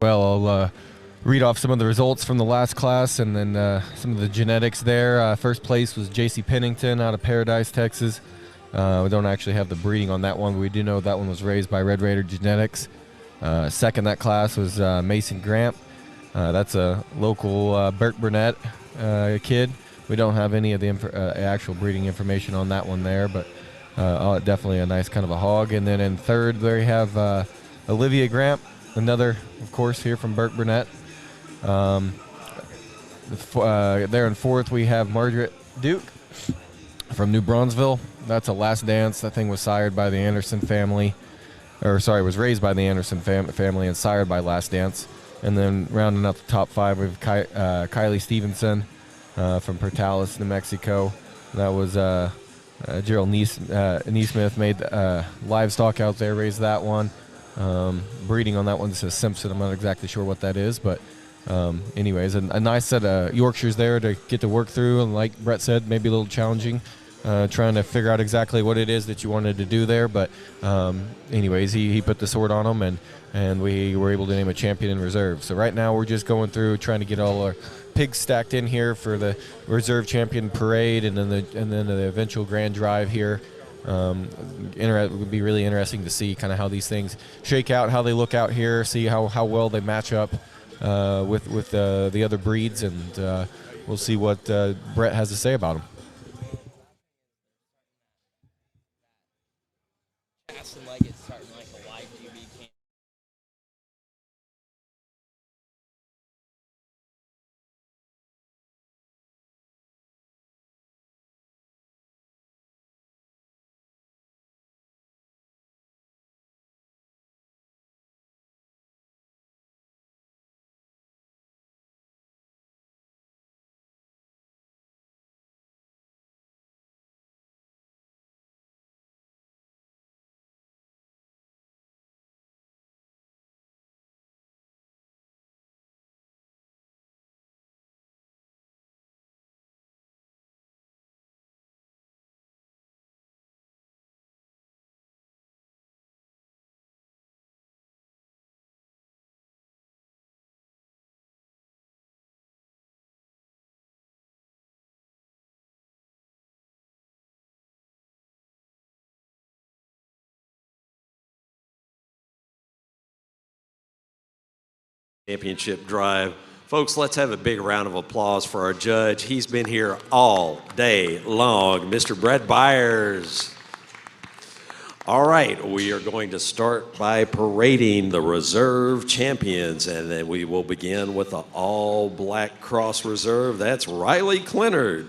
Well, I'll read off some of the results from the last class and then some of the genetics there. First place was J.C. Pennington out of Paradise, Texas. We don't actually have the breeding on that one, but we do know that one was raised by Red Raider Genetics. Second that class was Mason Gramp. That's a local Burke Burnett kid. We don't have any of the actual breeding information on that one there, but definitely a nice kind of a hog. And then in third, there you have Olivia Gramp, another, of course, here from Burke Burnett. There in fourth, we have Margaret Duke from New Brunsville. That's a Last Dance. That thing was sired by the Anderson family. Was raised by the Anderson family and sired by Last Dance. And then rounding out the top five, we have Kylie Stevenson from Portales, New Mexico. That was Gerald Neesmith made livestock out there, raised that one. Breeding on that one says Simpson. I'm not exactly sure what that is, but anyways, a nice set of Yorkshires there to get to work through. And like Brett said, maybe a little challenging, trying to figure out exactly what it is that you wanted to do there. But anyways, he put the sword on them, and we were able to name a champion in reserve. So right now we're just going through trying to get all our pigs stacked in here for the reserve champion parade, and then the eventual grand drive here. It would be really interesting to see kind of how these things shake out, how they look out here, see how well they match up with the other breeds, and we'll see what Brett has to say about them. Championship drive. Folks, let's have a big round of applause for our judge. He's been here all day long, Mr. Brett Byers. All right, we are going to start by parading the reserve champions, and then we will begin with the all-black cross reserve. That's Riley Clinard.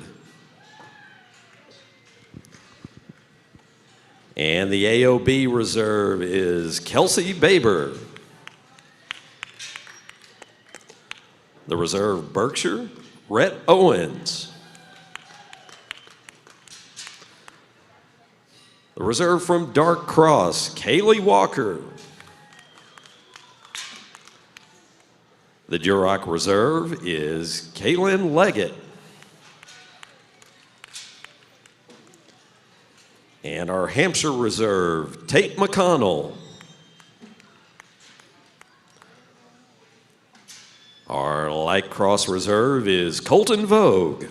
And the AOB reserve is Kelsey Baber. The reserve Berkshire, Rhett Owens. The reserve from Dark Cross, Kaylee Walker. The Duroc reserve is Kaylin Leggett. And our Hampshire reserve, Tate McConnell. Our light cross reserve is Colton Vogue.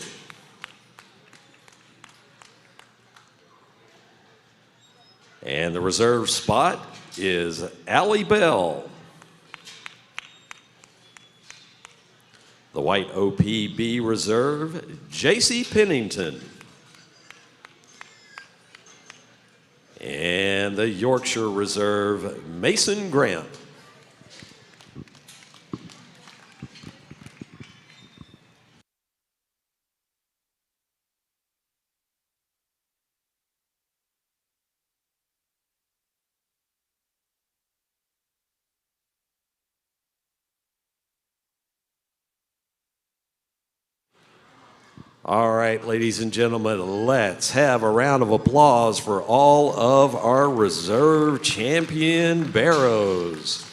And the reserve spot is Allie Bell. The white OPB reserve, J.C. Pennington. And the Yorkshire reserve, Mason Grant. All right, ladies and gentlemen, let's have a round of applause for all of our reserve champion barrows.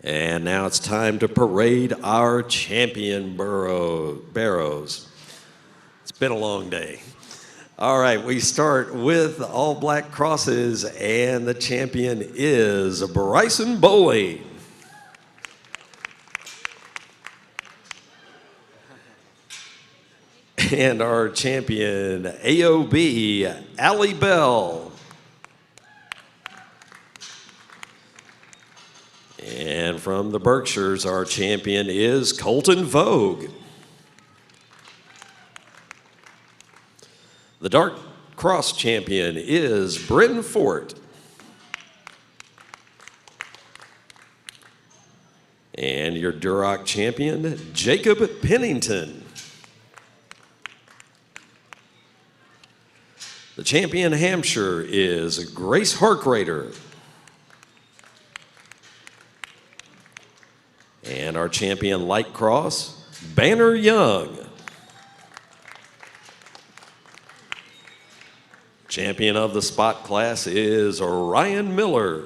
And now it's time to parade our champion barrows. It's been a long day. All right, we start with all black crosses, and the champion is Bryson Bowling. And our champion, AOB, Allie Bell. And from the Berkshires, our champion is Colton Vogue. The Dark Cross champion is Bryn Fort. And your Duroc champion, Jacob Pennington. The champion Hampshire is Grace Harkrader. And our champion Light Cross, Banner Young. Champion of the spot class is Ryan Miller.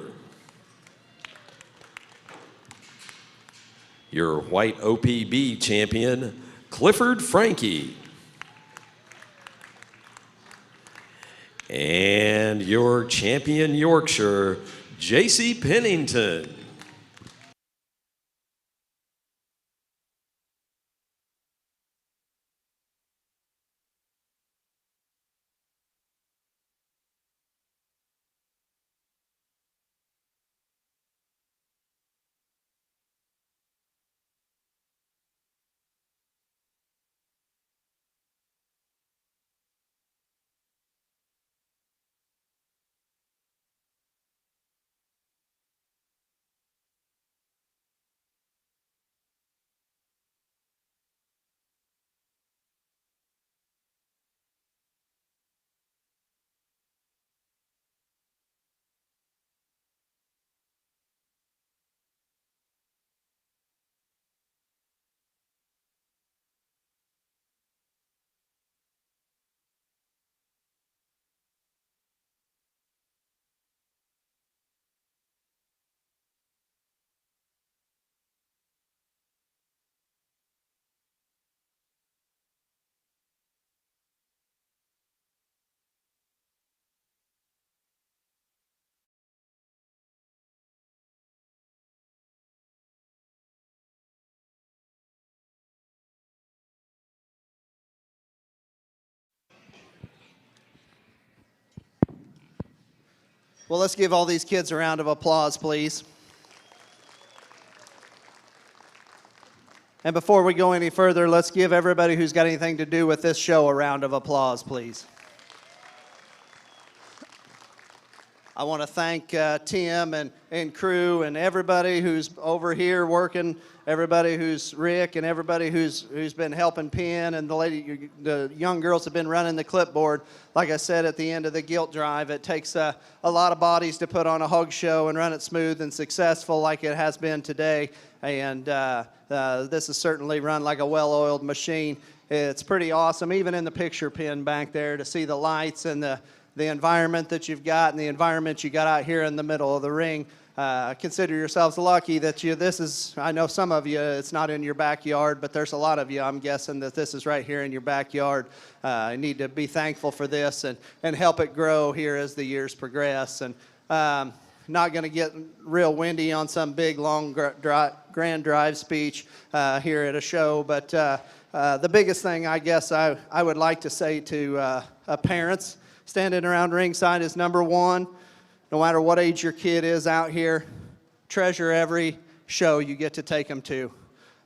Your white OPB champion, Clifford Frankie. And your champion Yorkshire, J.C. Pennington. Well, let's give all these kids a round of applause, please. And before we go any further, let's give everybody who's got anything to do with this show a round of applause, please. I want to thank Tim and crew and everybody who's over here working, everybody who's Rick and everybody who's been helping Penn, and the young girls have been running the clipboard. Like I said at the end of the guilt drive, it takes a lot of bodies to put on a hog show and run it smooth and successful like it has been today. And this is certainly run like a well-oiled machine. It's pretty awesome, even in the picture pin back there, to see the lights and the environment that you've got and the environment you got out here in the middle of the ring. Consider yourselves lucky that this is, I know some of you, it's not in your backyard, but there's a lot of you, I'm guessing, that this is right here in your backyard. You need to be thankful for this and help it grow here as the years progress. And not going to get real windy on some big, long, grand drive speech here at a show, but the biggest thing I guess I would like to say to parents standing around ringside is, number one, no matter what age your kid is out here, treasure every show you get to take them to.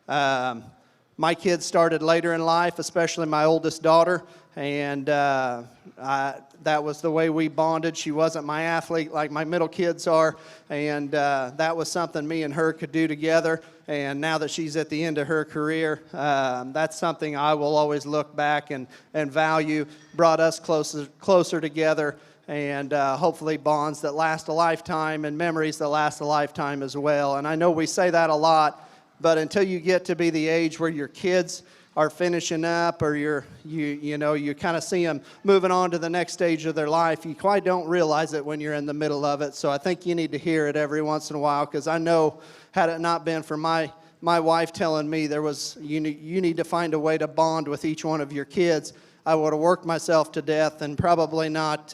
My kids started later in life, especially my oldest daughter, and that was the way we bonded. She wasn't my athlete like my middle kids are, and that was something me and her could do together. And now that she's at the end of her career, that's something I will always look back and value. Brought us closer together, and hopefully bonds that last a lifetime and memories that last a lifetime as well. And I know we say that a lot, but until you get to be the age where your kids are finishing up, or you kind of see them moving on to the next stage of their life, you quite don't realize it when you're in the middle of it. So I think you need to hear it every once in a while, because I know, had it not been for my wife telling me you need to find a way to bond with each one of your kids, I would have worked myself to death and probably not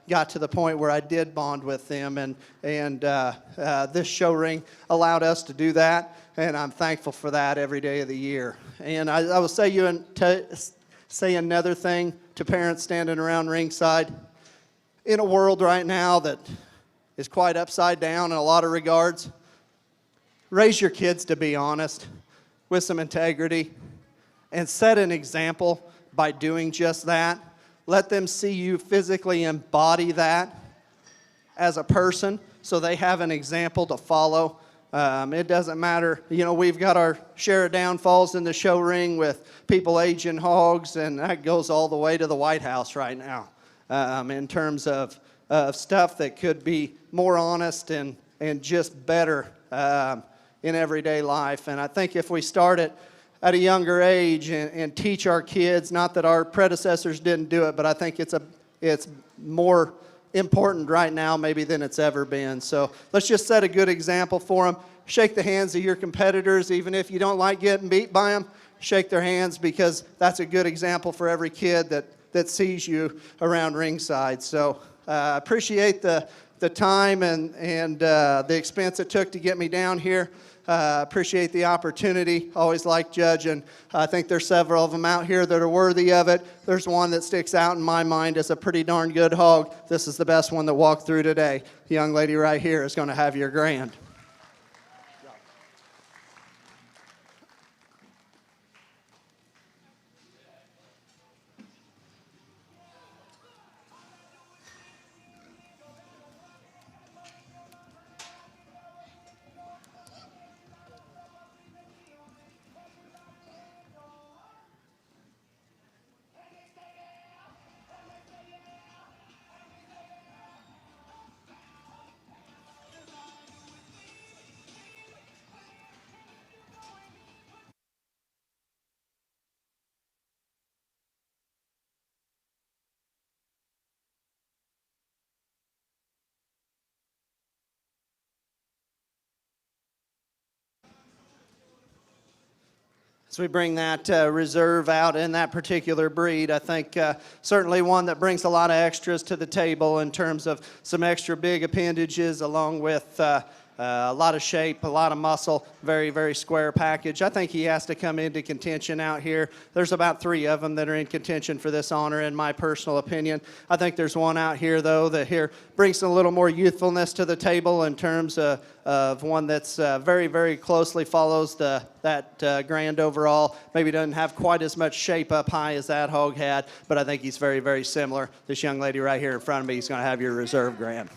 got to the point where I did bond with them. And this show ring allowed us to do that, and I'm thankful for that every day of the year. And I will say another thing to parents standing around ringside. In a world right now that is quite upside down in a lot of regards, raise your kids to be honest, with some integrity, and set an example by doing just that. Let them see you physically embody that as a person, so they have an example to follow. It doesn't matter. We've got our share of downfalls in the show ring with people aging hogs, and that goes all the way to the White House right now in terms of stuff that could be more honest and just better in everyday life. And I think if we start it at a younger age and teach our kids, not that our predecessors didn't do it, but I think it's more important right now maybe than it's ever been. So let's just set a good example for them. Shake the hands of your competitors, even if you don't like getting beat by them. Shake their hands, because that's a good example for every kid that sees you around ringside. So appreciate the time and the expense it took to get me down here. Appreciate the opportunity. Always like judging. I think there's several of them out here that are worthy of it. There's one that sticks out in my mind as a pretty darn good hog. This is the best one that walked through today. The young lady right here is going to have your grand. As we bring that reserve out in that particular breed, I think certainly one that brings a lot of extras to the table in terms of some extra big appendages, along with A lot of shape, a lot of muscle, very, very square package. I think he has to come into contention out here. There's about 3 of them that are in contention for this honor, in my personal opinion. I think there's one out here, though, that here brings a little more youthfulness to the table in terms of one that's very, very closely follows that grand overall. Maybe doesn't have quite as much shape up high as that hog had, but I think he's very, very similar. This young lady right here in front of me is going to have your reserve grand.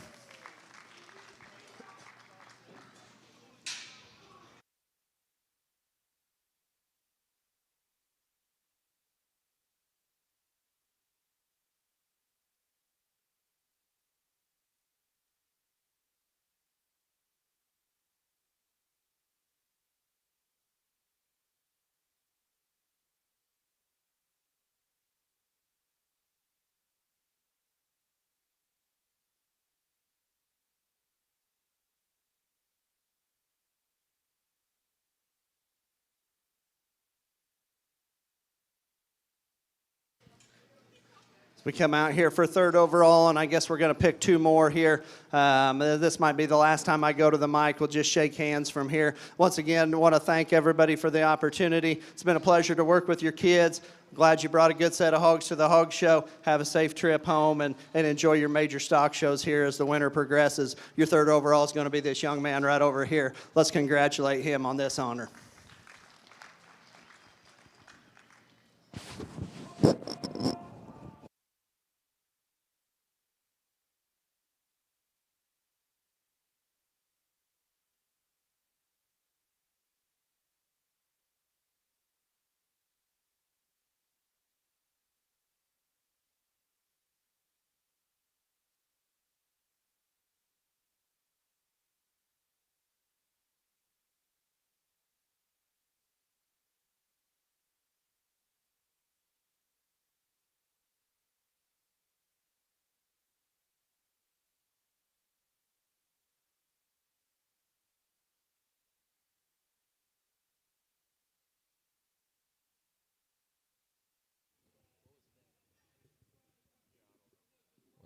We come out here for 3rd overall, and I guess we're going to pick 2 more here. This might be the last time I go to the mic. We'll just shake hands from here. Once again, I want to thank everybody for the opportunity. It's been a pleasure to work with your kids. Glad you brought a good set of hogs to the hog show. Have a safe trip home and enjoy your major stock shows here as the winter progresses. Your 3rd overall is going to be this young man right over here. Let's congratulate him on this honor.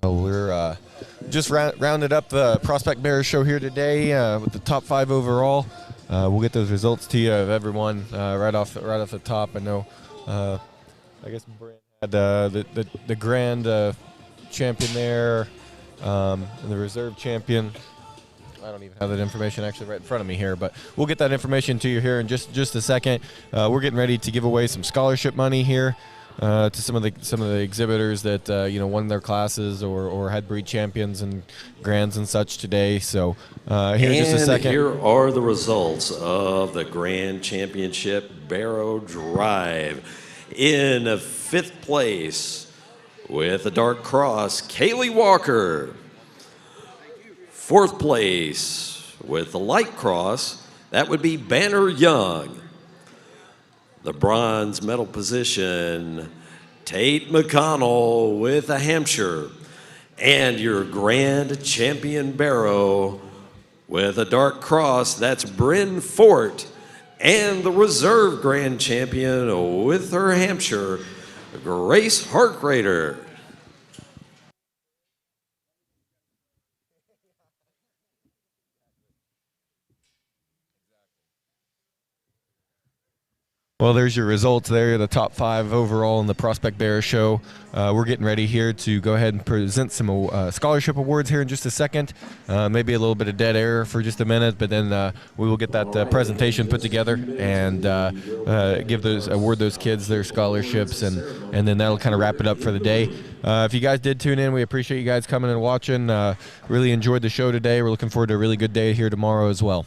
Well, we're just rounded up the Prospect Bears show here today with the top 5 overall. We'll get those results to you of everyone right off the top. I know, I guess Brent had the grand champion there and the reserve champion. I don't even have that information actually right in front of me here, but we'll get that information to you here in just a second. We're getting ready to give away some scholarship money here to some of the exhibitors that won their classes or had breed champions and grands and such today. So here in just a second. Here are the results of the Grand Championship Barrow Drive. In 5th place with a dark cross, Kaylee Walker. 4th place with the light cross, that would be Banner Young. The bronze medal position, Tate McConnell with a Hampshire. And your grand champion barrow with a dark cross, that's Bryn Fort. And the reserve grand champion with her Hampshire, Grace Harkrader. Well, there's your results there, the top 5 overall in the Prospect Bears show. We're getting ready here to go ahead and present some scholarship awards here in just a second. Maybe a little bit of dead air for just a minute, but then we will get that presentation put together and award those kids their scholarships, and then that'll kind of wrap it up for the day. If you guys did tune in, we appreciate you guys coming and watching. Really enjoyed the show today. We're looking forward to a really good day here tomorrow as well.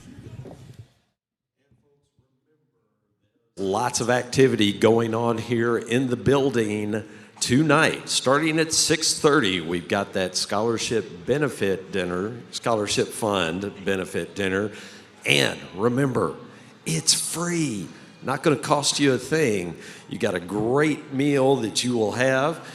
Lots of activity going on here in the building tonight. Starting at 6:30, we've got that scholarship benefit dinner, scholarship fund benefit dinner. And remember, it's free. Not going to cost you a thing. You got a great meal that you will have.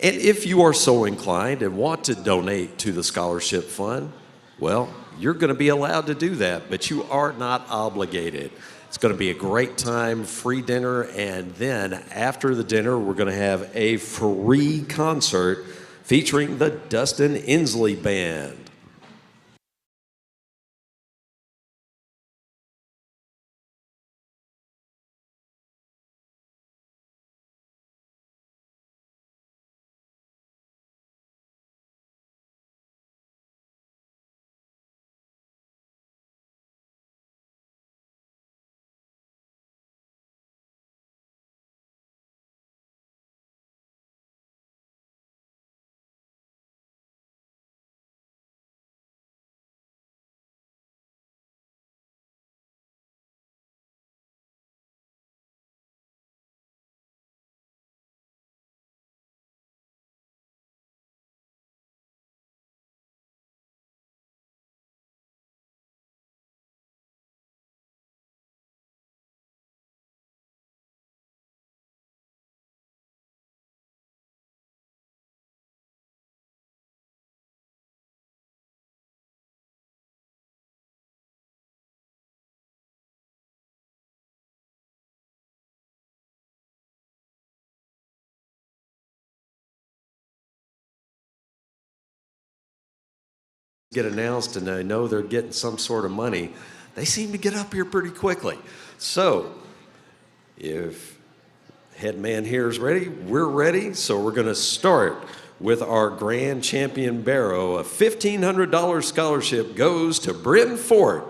And if you are so inclined and want to donate to the scholarship fund, well, you're going to be allowed to do that, but you are not obligated. It's going to be a great time, free dinner, and then after the dinner, we're going to have a free concert featuring the Dustin Inslee Band. get announced and they know they're getting some sort of money, they seem to get up here pretty quickly. So if head man here is ready, we're ready. So we're going to start with our grand champion barrow. A $1,500 scholarship goes to Bryn Fort.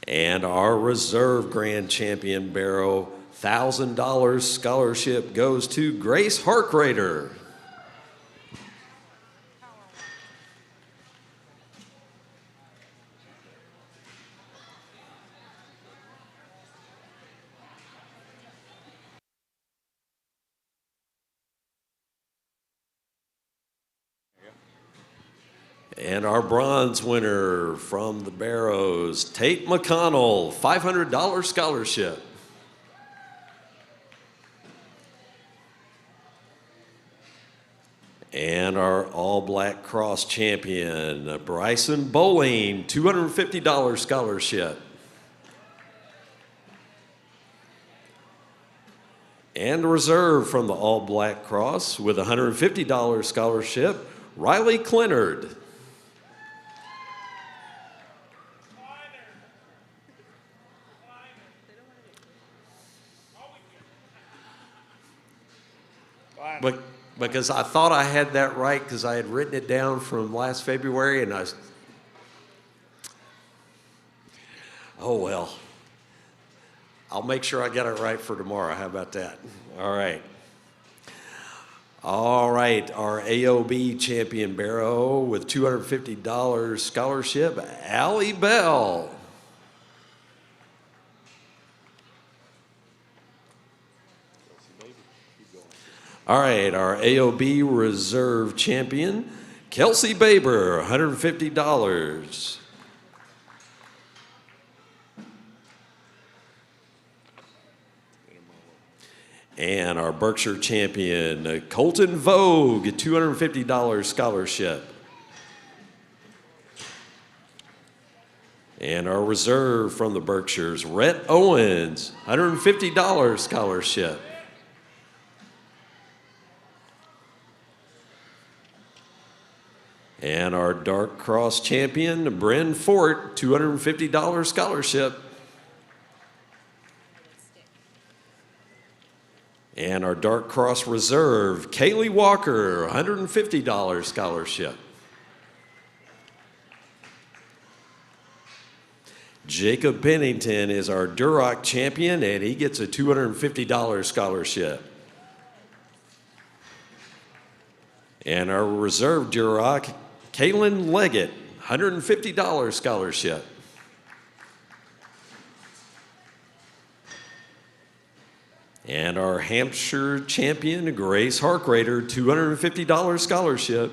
And our reserve grand champion barrow, $1,000 scholarship goes to Grace Harkrader. And our bronze winner from the barrows, Tate McConnell, $500 scholarship. And our all-black cross champion, Bryson Bowling, $250 scholarship. And a reserve from the all-black cross with a $150 scholarship, Riley Clinard. But because I thought I had that right because I had written it down from last February and oh well. I'll make sure I get it right for tomorrow. How about that? All right. All right, our AOB champion barrow with $250 scholarship, Allie Bell. All right, our AOB reserve champion, Kelsey Baber, $150. And our Berkshire champion, Colton Vogue, $250 scholarship. And our reserve from the Berkshires, Rhett Owens, $150 scholarship. And our dark cross champion, Bryn Fort, $250 scholarship. And our dark cross reserve, Kaylee Walker, $150 scholarship. Jacob Pennington is our Duroc champion, and he gets a $250 scholarship. And our reserve Duroc, Kaylin Leggett, $150 scholarship. And our Hampshire champion, Grace Harkrader, $250 scholarship.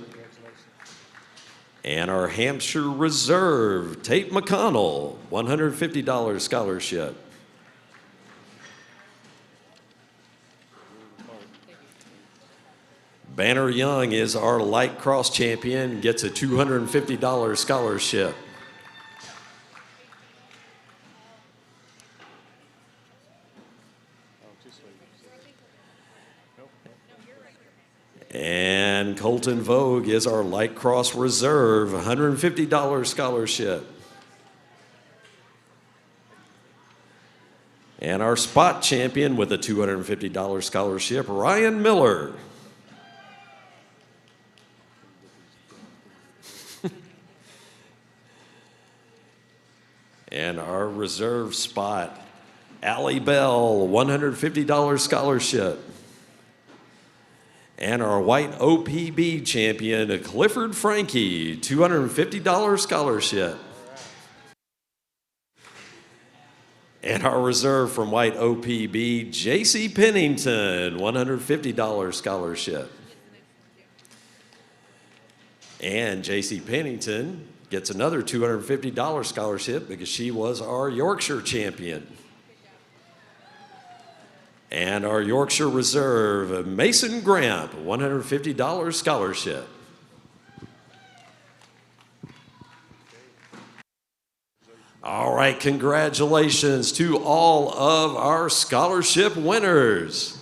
And our Hampshire reserve, Tate McConnell, $150 scholarship. Banner Young is our light cross champion, gets a $250 scholarship. And Colton Vogue is our light cross reserve, $150 scholarship. And our spot champion with a $250 scholarship, Ryan Miller. And our reserve spot, Allie Bell, $150 scholarship. And our white OPB champion, Clifford Frankie, $250 scholarship. And our reserve from white OPB, JC Pennington, $150 scholarship. And JC Pennington gets another $250 scholarship because she was our Yorkshire champion. And our Yorkshire reserve, Mason Gramp, $150 scholarship. All right, congratulations to all of our scholarship winners.